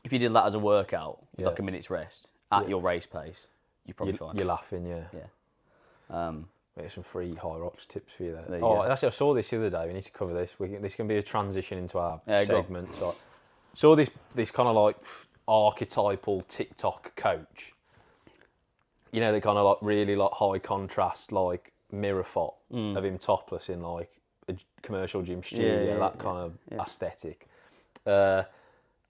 If you did that as a workout with like a minute's rest at your race pace, you're probably fine. You're laughing, yeah. There's some free high rocks tips for you there. Actually, I saw this the other day. We need to cover this. This can be a transition into our segment. So, saw this kind of like archetypal TikTok coach. The kind of like really like high contrast like mirror shot of him topless in like a commercial gym studio, that kind of aesthetic.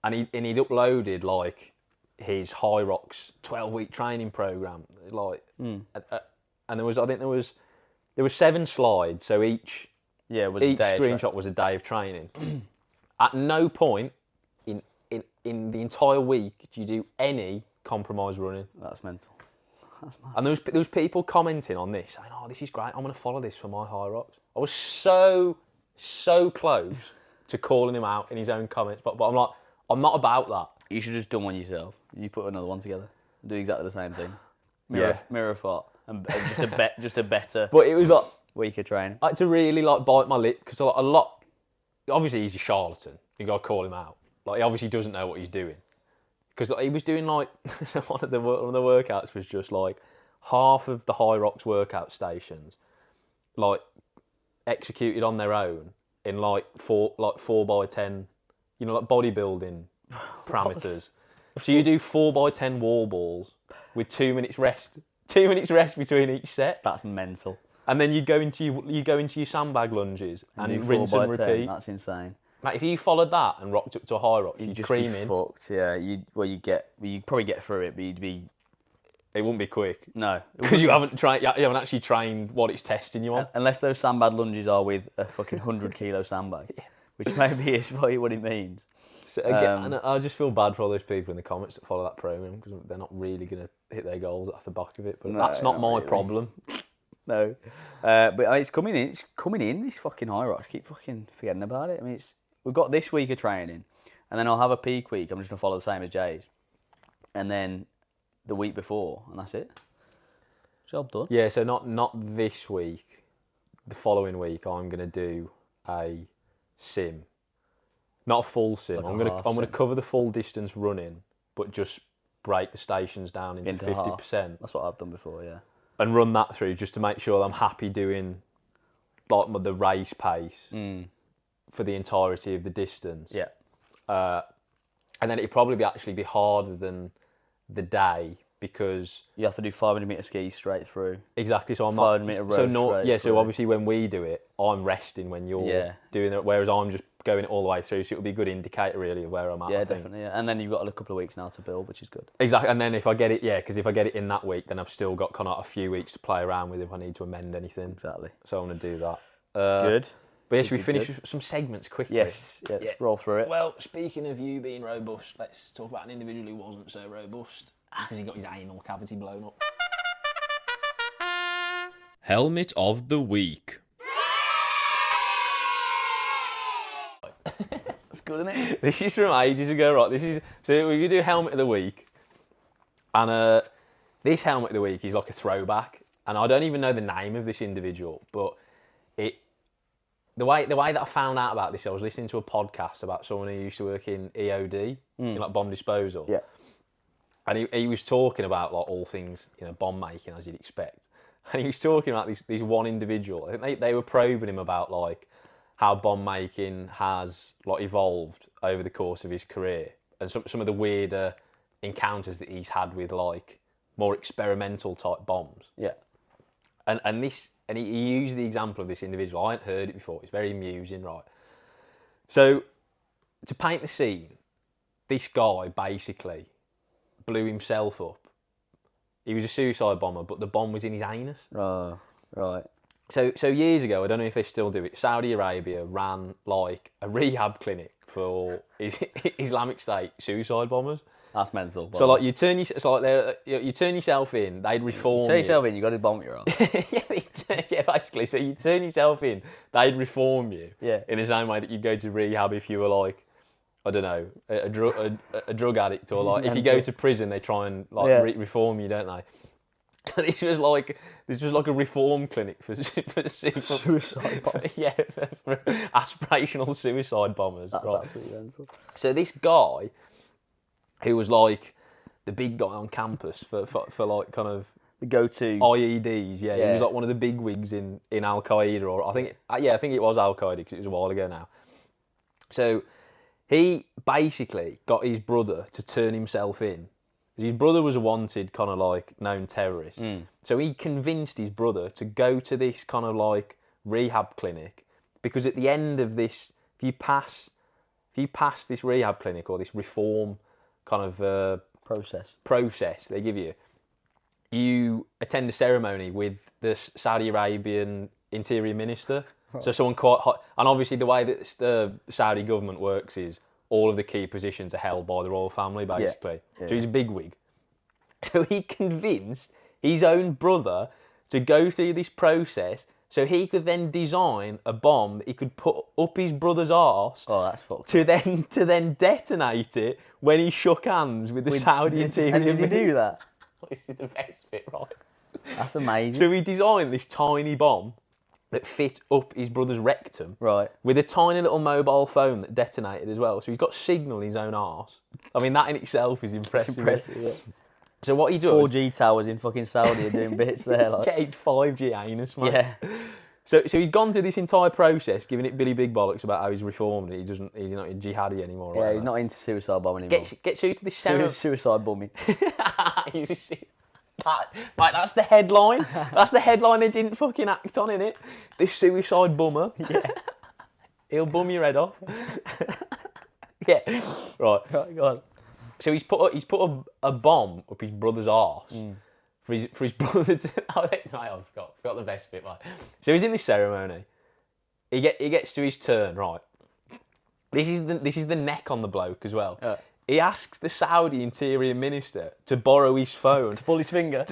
And he'd uploaded like his High Rocks 12-week training program, and there was 7 slides, so each screenshot was a day of training. At no point in the entire week did you do any compromised running. That's mental. That's mad. And there was people commenting on this saying, "Oh, this is great. I'm going to follow this for my High Rocks." I was so close to calling him out in his own comments, but I'm like, I'm not about that. You should have just done one yourself. You put another one together. Do exactly the same thing. Mirror shot. and just a better, But it was like, weaker training. I had to really like bite my lip because a lot. Obviously, he's a charlatan. You got to call him out. Like he obviously doesn't know what he's doing because he was doing like one of the workouts was just like half of the High Rocks workout stations, like executed on their own in like 4x10, like bodybuilding parameters. So you do 4x10 wall balls with 2 minutes rest. 2 minutes rest between each set. That's mental. And then you go into your sandbag lunges and rinse and repeat. That's insane. Like if you followed that and rocked up to a High Rock, you'd just cream be in. fucked. Yeah, you'd probably get through it, but you'd be. It wouldn't be quick. No, Because you haven't actually trained what it's testing you on. Unless those sandbag lunges are with a fucking 100-kilo sandbag, which maybe is probably what it means. So again, and I just feel bad for all those people in the comments that follow that program because they're not really going to hit their goals off the back of it. But that's not my problem. No, but it's coming in. It's coming in. These fucking High Rocks. Keep fucking forgetting about it. I mean, we've got this week of training, and then I'll have a peak week. I'm just gonna follow the same as Jay's, and then the week before, and that's it. Job done. Yeah. So not this week. The following week, I'm gonna do a sim, not a full sim. I'm gonna cover the full distance running, but just break the stations down into 50%. That's what I've done before. Yeah. And run that through just to make sure I'm happy doing like the race pace for the entirety of the distance. Yeah. And then it'd probably actually be harder than the day because you have to do 500-meter skis straight through. Exactly. So I'm 500-meter row. So obviously when we do it, I'm resting when you're doing it, whereas I'm just going it all the way through. So it would be a good indicator really of where I'm at. Yeah, definitely. Yeah. And then you've got a couple of weeks now to build, which is good. Exactly. And then if I get it, because if I get it in that week, then I've still got kind of a few weeks to play around with if I need to amend anything. Exactly. So I'm going to do that. Good. But yeah, should we finish with some segments quickly? Yes. Let's roll through it. Well, speaking of you being robust, let's talk about an individual who wasn't so robust because he got his anal cavity blown up. Helmet of the Week. That's good, isn't it? This is from ages ago, right? So we do Helmet of the Week, and this Helmet of the Week is like a throwback, and I don't even know the name of this individual, but the way that I found out about this, I was listening to a podcast about someone who used to work in EOD, in like bomb disposal. Yeah. And he was talking about like all things, bomb making as you'd expect. And he was talking about this one individual. I think they were probing him about like how bomb making has like evolved over the course of his career and some of the weirder encounters that he's had with like more experimental type bombs. Yeah. And he used the example of this individual. I hadn't heard it before. It's very amusing, right? So to paint the scene, this guy basically blew himself up. He was a suicide bomber, but the bomb was in his anus. Oh, right. So years ago, I don't know if they still do it, Saudi Arabia ran like a rehab clinic for Islamic State suicide bombers. That's mental. So like you turn yourself in, they'd reform you. Turn yourself in, you got to bomb your own. yeah, basically. So you turn yourself in, they'd reform you. Yeah. In the same way that you'd go to rehab if you were like, I don't know, a drug addict, or like if you go to prison, they try and like reform you, don't they? So this was like a reform clinic for suicide bombers. For aspirational suicide bombers. That's right? Absolutely mental. So this guy, who was like the big guy on campus for like kind of the go-to IEDs, he was like one of the big wigs in Al Qaeda, or I think it was Al Qaeda because it was a while ago now. So he basically got his brother to turn himself in. His brother was a wanted kind of like known terrorist. So he convinced his brother to go to this kind of like rehab clinic because at the end of this, if you pass this rehab clinic or this reform kind of process they give you attend a ceremony with the Saudi Arabian interior minister. So someone quite hot, and obviously the way that the Saudi government works is all of the key positions are held by the royal family, basically. So he's a bigwig. So he convinced his own brother to go through this process so he could then design a bomb that he could put up his brother's arse. Oh, that's fucked. To then detonate it when he shook hands with the Saudi interior minister. And did he do that? This is the best bit, right? That's amazing. So he designed this tiny bomb that fit up his brother's rectum, Right. with a tiny little mobile phone that detonated as well. So he's got signal in his own arse. I mean, that in itself is impressive. Yeah. So what he does... 4G towers in fucking Saudi are doing bits there. Like. Yeah, it's 5G anus, mate. Yeah. So he's gone through this entire process, giving it Billy Big Bollocks about how he's reformed it. He's not a jihadi anymore. Yeah, he's not into suicide bombing anymore. Gets you to this ceremony. Suicide bombing. Mate, that's the headline. That's the headline they didn't fucking act on, innit? This suicide bummer. Yeah. He'll bum your head off. Yeah. Right. Go on. So he's put a bomb up his brother's arse for his brother to... I forgot the best bit, right. So he's in this ceremony. He gets to his turn, right. This is the neck on the bloke as well. He asks the Saudi Interior Minister to borrow his phone. To pull his finger.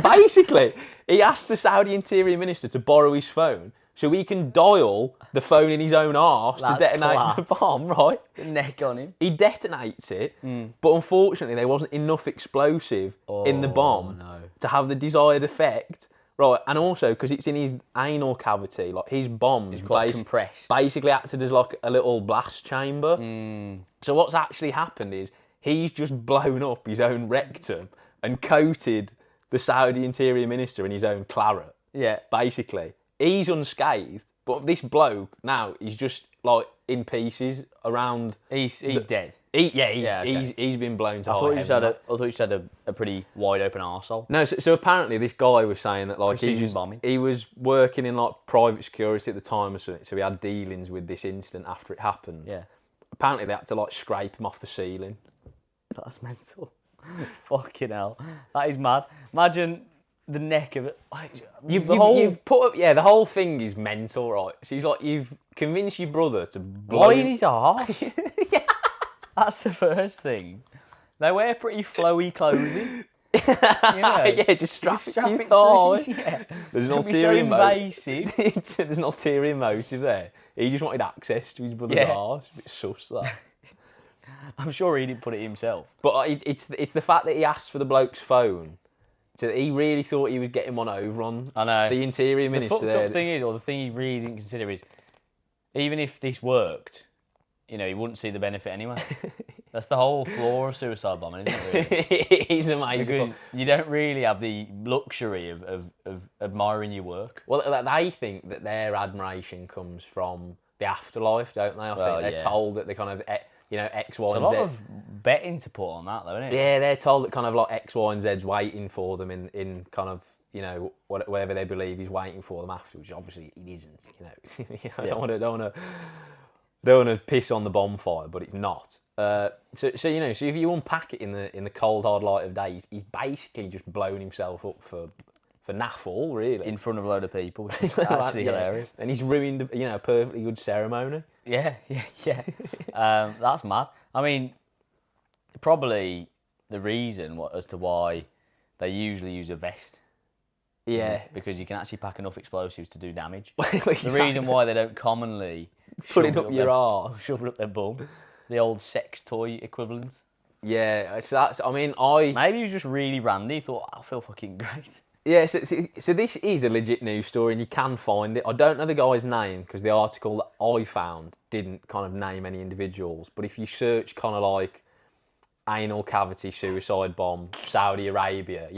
Basically, he asked the Saudi Interior Minister to borrow his phone so he can dial the phone in his own arse to detonate the bomb, right? The neck on him. He detonates it, but unfortunately there wasn't enough explosive in the bomb to have the desired effect. Right, and also because it's in his anal cavity, like his bomb is quite compressed. Basically acted as like a little blast chamber. So what's actually happened is he's just blown up his own rectum and coated the Saudi Interior Minister in his own claret. Yeah. Basically, he's unscathed, but this bloke now he's just like in pieces around. He's dead. He's been blown to high heaven. I thought you just had a pretty wide open arsehole. No, so apparently this guy was saying that like Precision bombing. he was working in like private security at the time or something, so he had dealings with this incident after it happened. Yeah. Apparently they had to like scrape him off the ceiling. That's mental. Fucking hell. That is mad. Imagine the neck of it. The whole thing is mental, right? So he's like, you've convinced your brother to blow Why in his arse? Yeah. That's the first thing. They wear pretty flowy clothing. Yeah, just strap it to your it thighs. Yeah. There's an It'd be ulterior so invasive. There's an ulterior motive there. He just wanted access to his brother's arse. A bit sus, that. I'm sure he didn't put it himself. But it's the fact that he asked for the bloke's phone. So he really thought he was getting one over on the Interior Minister. The fucked up thing is, or the thing he really didn't consider is, even if this worked, he wouldn't see the benefit anyway. That's the whole flaw of suicide bombing, isn't it? Really? It is amazing. Because you don't really have the luxury of admiring your work. Well, they think that their admiration comes from the afterlife, don't they? I think they're told that they kind of, X, Y, and Z. It's a lot of betting to put on that, though, isn't it? Yeah, they're told that kind of like X, Y, and Z's waiting for them in kind of, whatever they believe is waiting for them after, which obviously it isn't. I don't want to piss on the bonfire, but it's not. So if you unpack it in the cold hard light of day, he's basically just blown himself up for naff all, really, in front of a load of people, which is actually hilarious. And he's ruined a perfectly good ceremony. Yeah. That's mad. I mean, probably the reason as to why they usually use a vest. Yeah, because you can actually pack enough explosives to do damage. The reason why they don't commonly put it up your arse, shove it up their bum, the old sex toy equivalent. Yeah, so maybe he was just really randy. He thought, I feel fucking great. Yeah, so this is a legit news story and you can find it. I don't know the guy's name because the article that I found didn't kind of name any individuals, but if you search kind of like anal cavity suicide bomb, Saudi Arabia,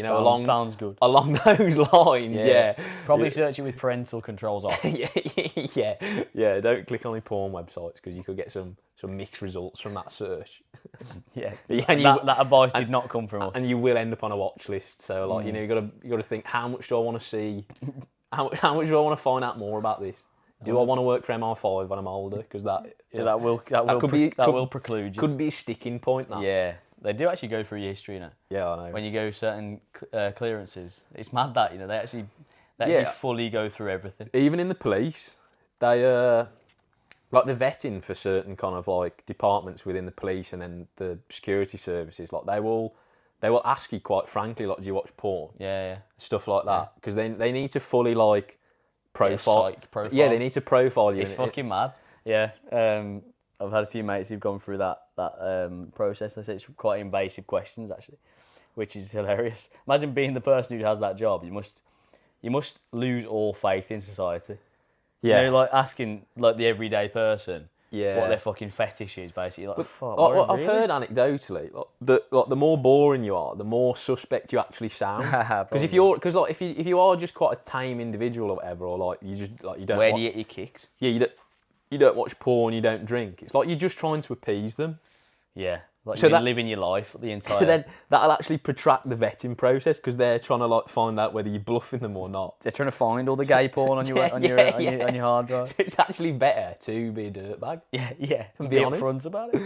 sounds good. Along those lines, yeah. Probably search it with parental controls off. yeah. Don't click on any porn websites because you could get some mixed results from that search. That advice did not come from us, and you will end up on a watch list. So you got to think, how much do I want to see? How much do I want to find out more about this? Do I want to work for MI5 when I'm older? Because that will preclude you. Could be a sticking point. That. Yeah, they do actually go through your history, Yeah, I know. When you go certain clearances, it's mad that they actually fully go through everything. Even in the police, they like the vetting for certain kind of like departments within the police and then the security services. Like they will ask you quite frankly, like, do you watch porn? Yeah. Stuff like that, because they need to fully like profile. Yeah, they need to profile you. It's fucking mad. Yeah. I've had a few mates who've gone through that process. They say it's quite invasive questions actually. which is hilarious. Imagine being the person who has that job. You must lose all faith in society. Yeah. You know, like asking like the everyday person Yeah. what their fucking fetish is, basically. Like, fuck, I've really? heard anecdotally, the more boring you are, the more suspect you actually sound. Because if you are just quite a tame individual or whatever, or like you just like you don't. Where do you get your kicks? Yeah, you don't watch porn, you don't drink. It's like you're just trying to appease them. Yeah, like So you've been that- living your life the entire. So then that'll actually protract the vetting process because they're trying to like find out whether you're bluffing them or not. They're trying to find all the gay porn on your Yeah, on your yeah. on your hard drive. So it's actually better to be a dirtbag. Yeah, and be be honest. upfront about it.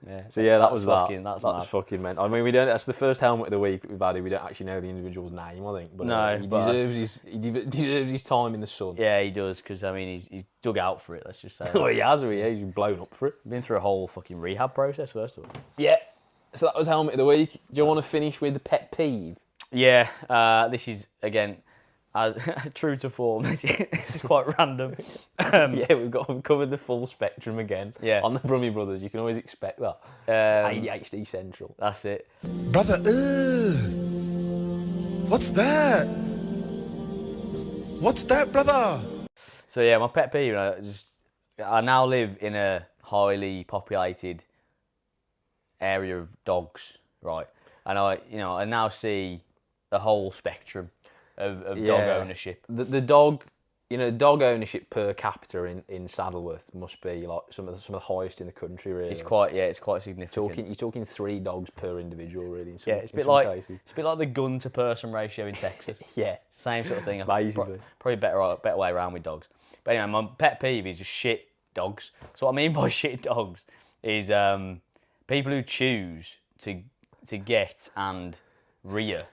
Yeah. So yeah, That's fucking that. That's mad. fucking meant. I mean, we don't. That's the first helmet of the week that we've had. We don't actually know the individual's name. I think, but No, he but- deserves his time in the sun. Yeah, he does, because I mean he's dug out for it. Let's just say. Well, he has. He's blown up for it. Been through a whole fucking rehab process first of all. Yeah. So that was helmet of the week. Do you want to finish with the pet peeve? Yeah, this is again as true to form. This is quite random. Yeah, we've covered the full spectrum again. Yeah. On the Brummy Brothers, you can always expect that. ADHD central. That's it. Brother, what's that? What's that, brother? So yeah, my pet peeve. I now live in a highly populated area of dogs, right? And I now see the whole spectrum of dog ownership. The dog, dog ownership per capita in Saddleworth must be like some of the highest in the country. Really, It's quite significant. You're talking 3 dogs per individual, really. In some, Yeah, it's a in bit some like cases. it's a bit like the gun to person ratio in Texas. Yeah, Same sort of thing. Basically. Probably better way around with dogs. But anyway, my pet peeve is just shit dogs. So what I mean by shit dogs is people who choose to get and rear.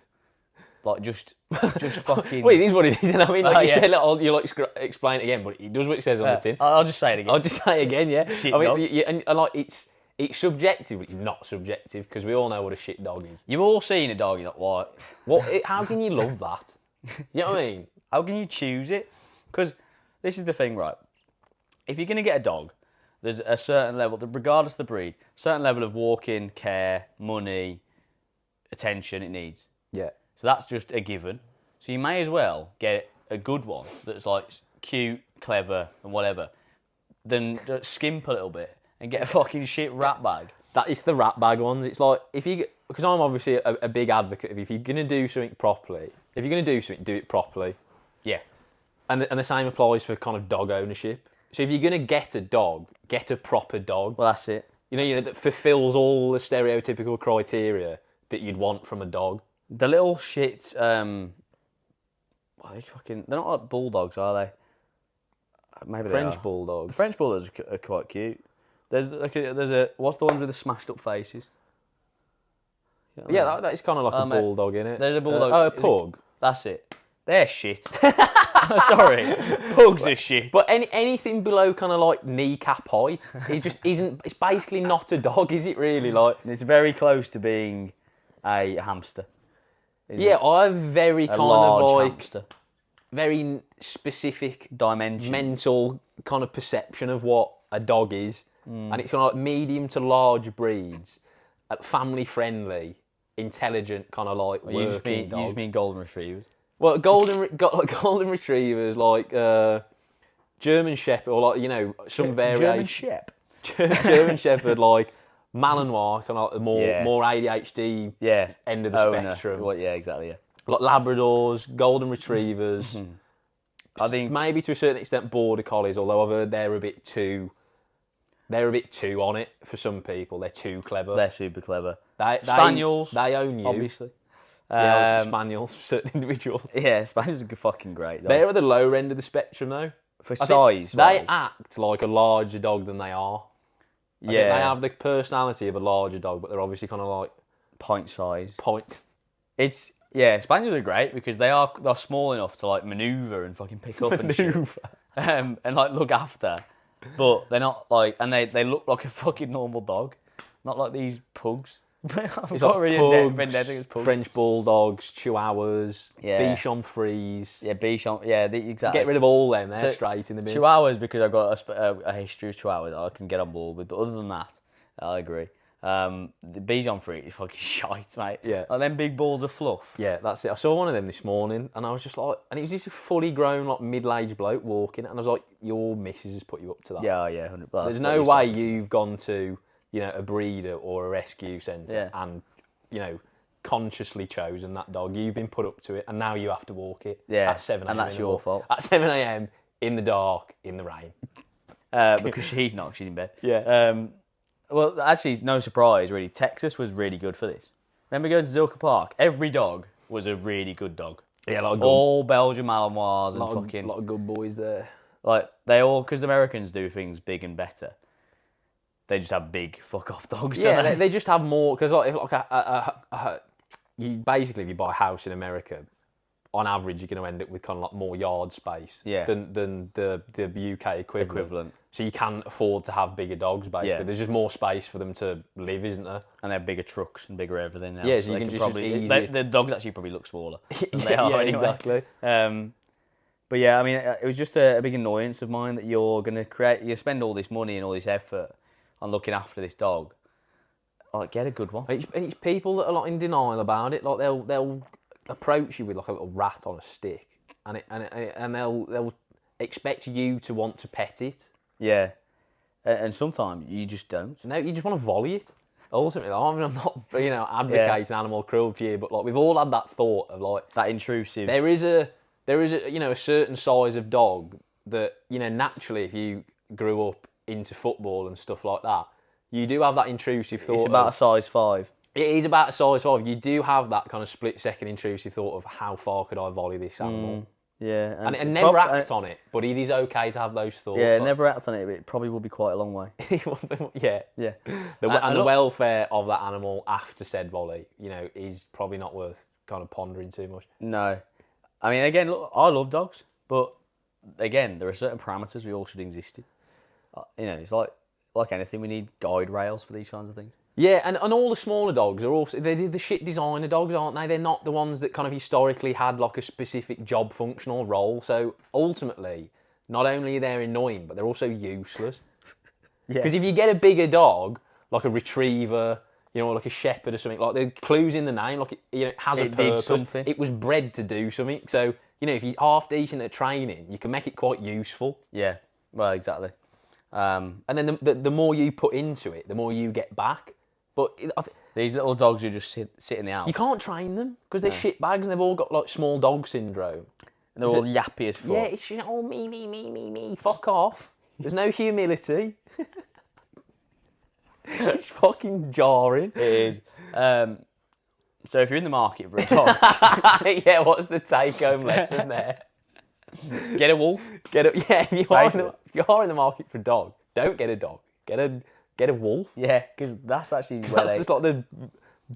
Like just fucking. Well, it is what it is. And I mean, like you yeah. said, you explain it again, but it does what it says on the tin. I'll just say it again. I'll just say it again. Yeah, Shit I mean, dogs. and like it's subjective, but it's not subjective because we all know what a shit dog is. You've all seen a dog. You're like, what? How can you love that? You know what I mean? How can you choose it? Because this is the thing, right? If you're going to get a dog, there's a certain level, regardless of the breed, certain level of walking, care, money, attention it needs. Yeah. So that's just a given. So you may as well get a good one that's like cute, clever, and whatever, than just skimp a little bit and get a fucking shit rat bag. That is the rat bag ones. It's like because I'm obviously a big advocate of if you're going to do something properly, do it properly. Yeah. And the same applies for kind of dog ownership. So if you're going to get a dog, get a proper dog. Well, that's it. That fulfills all the stereotypical criteria that you'd want from a dog. The little shit, they're not like bulldogs, are they? Maybe they French are. bulldog. The French bulldogs are quite cute. There's a what's the ones with the smashed up faces? You know what I mean? That is kind of like a mate, bulldog, innit? there's a bulldog- A is it- pug. That's it. They're shit. Sorry, pugs are shit. But anything below kind of like kneecap height, it just isn't. It's basically not a dog, is it? Really, like. It's very close to being a hamster. isn't Yeah, it? I have very A kind of large like hamster. very specific Dimension. mental kind of perception of what a dog is, and it's kind of like medium to large breeds, family friendly, intelligent kind of like You just working dogs. mean golden retrievers. Well, golden retrievers, like German Shepherd, or like some variation. Shep. German Shepherd, like Malinois, kind of like the Yeah. more ADHD Yeah. end of the Owner. spectrum. Well, yeah, exactly. Yeah. Like Labradors, Golden Retrievers. I think Maybe to a certain extent Border Collies, although I've heard they're a bit too on it for some people. They're too clever. they're super clever. They Spaniels, they own you. Obviously. Yeah, obviously Spaniels for certain individuals. Yeah, Spaniels are fucking great. They're at the lower end of the spectrum though. For I think size. they wise. act like a larger dog than they are. I think they have the personality of a larger dog, but they're obviously kind of like pint size. point. Spaniels are great because they're small enough to like maneuver and fucking pick up and shit. And like look after, but they're not like, and they look like a fucking normal dog, not like these pugs. I've got really pugs, vendetta against pugs. French bulldogs, Chihuahuas, Yeah. Bichon Frise. Yeah, Bichon. Yeah, exactly. Get rid of all them. They're So, straight in the bin. Chihuahuas, because I've got a history of Chihuahuas that I can get on board with. But other than that, I agree. The Bichon fruit is fucking shite, mate. Yeah. Like them big balls of fluff. Yeah, that's it. I saw one of them this morning, and I was just like, and it was just a fully grown, like middle-aged bloke walking, and I was like, your missus has put you up to that. Yeah, 100%. There's no way you've gone to, a breeder or a rescue centre and, consciously chosen that dog. You've been put up to it, and now you have to walk it. At 7 a.m. and that's your fault. At 7 a.m. in the dark, in the rain. Because she's not. She's in bed. Yeah. Well, actually, no surprise, really. Texas was really good for this. Remember going to Zilker Park? Every dog was a really good dog. Yeah, a lot of good, all Belgian Malinois and a lot of good boys there. Like, they all... Because the Americans do things big and better. They just have big fuck-off dogs, don't Yeah, they just have more... Because, you basically, if you buy a house in America, on average, you're going to end up with kind of like more yard space than the UK equivalent. So you can afford to have bigger dogs, basically. Yeah. There's just more space for them to live, isn't there? And they have bigger trucks and bigger everything now. Yeah, so you can just the dogs actually probably look smaller than they are anyway. Exactly. But yeah, I mean, it was just a big annoyance of mine that you're going to you spend all this money and all this effort on looking after this dog. Like, get a good one. And it's people that are like in denial about it. Like they'll approach you with like a little rat on a stick, and they'll expect you to want to pet it. Yeah, and sometimes you just don't. No, you just want to volley it. Ultimately, I mean, I'm not advocating animal cruelty here, but like we've all had that thought of like that intrusive. There is a a certain size of dog that naturally, if you grew up into football and stuff like that, you do have that intrusive thought. It's about a size 5. It is about a size 5. You do have that kind of split-second intrusive thought of how far could I volley this animal. Yeah. And never act on it, but it is okay to have those thoughts. Yeah, never act on it, but it probably will be quite a long way. Yeah. Yeah. The welfare of that animal after said volley, is probably not worth kind of pondering too much. No. I mean, again, look, I love dogs, but again, there are certain parameters we all should exist in. It's like anything, we need guide rails for these kinds of things. Yeah, and all the smaller dogs are also, they're the shit designer dogs, aren't they? They're not the ones that kind of historically had like a specific job function or role. So ultimately, not only are they annoying, but they're also useless. Because if you get a bigger dog, like a retriever, like a shepherd or something, like the clues in the name, like it has a purpose. Did something. It was bred to do something. So, if you're half decent at training, you can make it quite useful. Yeah, well, exactly. And then the more you put into it, the more you get back. But these little dogs who just sit in the house. You can't train them because they're shitbags and they've all got like small dog syndrome. And they're all yappy as fuck. Yeah, it's just all me. Fuck off. There's no humility. It's fucking jarring. It is. So if you're in the market for a dog, yeah, what's the take-home lesson there? Get a wolf. If you are in the market for a dog, don't get a dog. Get a wolf. Yeah, because that's actually that's just like the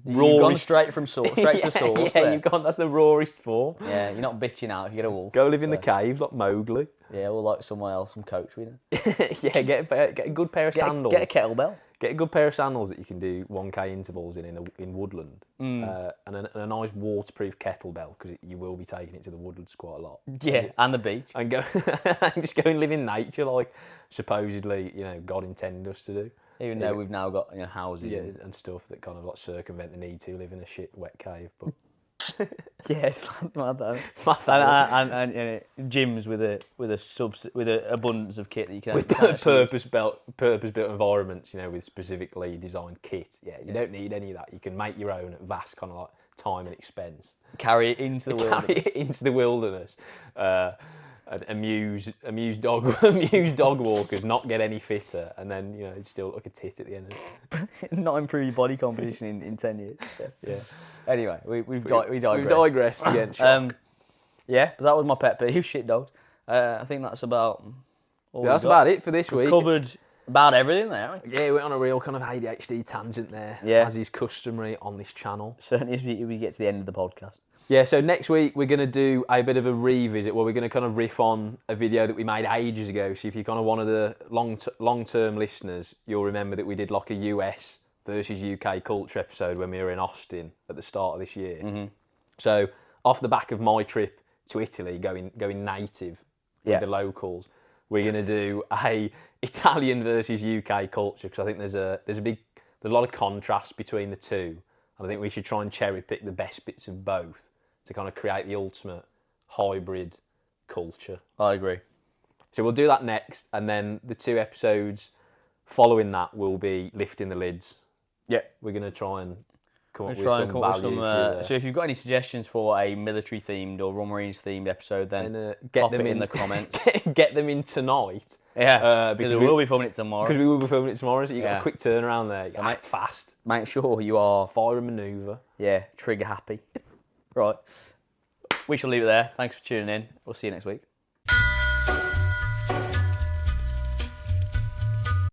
You've rawest. gone straight from straight to source. Yeah, you've gone. That's the rawest form. Yeah, you're not bitching out if you get a wolf. Go live in the cave like Mowgli. Yeah, or like someone else, some coach, we know. Yeah, get a good pair of sandals. Get a kettlebell. Get a good pair of sandals that you can do 1K intervals in woodland, and a nice waterproof kettlebell because you will be taking it to the woodlands quite a lot. Yeah, and the beach. And go and just go and live in nature like supposedly God intended us to do. Even though we've now got houses and stuff that kind of like circumvent the need to live in a shit wet cave, but. Yeah, it's mad though. And gyms with an abundance of kit that you can with purpose-built environments, with specifically designed kit. Yeah, you don't need any of that. You can make your own at vast kind of like time and expense. Carry it into the wilderness. And amuse dog walkers, not get any fitter, and then still look a tit at the end of it. Not improve your body composition in 10 years. Yeah. Anyway, we digressed. We've digressed again. Yeah, but that was my pet peeve, shit dogs. I think that's about all that's about it for this week. Covered about everything there, haven't we? Yeah, we went on a real kind of ADHD tangent there, as is customary on this channel. Certainly as we get to the end of the podcast. Yeah, so next week we're going to do a bit of a revisit where we're going to kind of riff on a video that we made ages ago. So if you're kind of one of the long-term listeners, you'll remember that we did like a US versus UK culture episode when we were in Austin at the start of this year. Mm-hmm. So off the back of my trip to Italy, going native with the locals, we're going to do a Italian versus UK culture because I think there's a big there's a lot of contrast between the two. And I think we should try and cherry pick the best bits of both to kind of create the ultimate hybrid culture. I agree. So we'll do that next, and then the 2 episodes following that will be lifting the lids. Yeah. We're going to try and come up with Try and some come up with value. some. So if you've got any suggestions for a military themed or Royal Marines themed episode, then get pop them it in the comments. Get them in tonight. Yeah, because we will be filming it tomorrow. Because we will be filming it tomorrow, so you got Yeah. a quick turnaround there. You got to act fast. Make sure you are, Fire and manoeuvre. trigger happy. Right. We shall leave it there. Thanks for tuning in. We'll see you next week.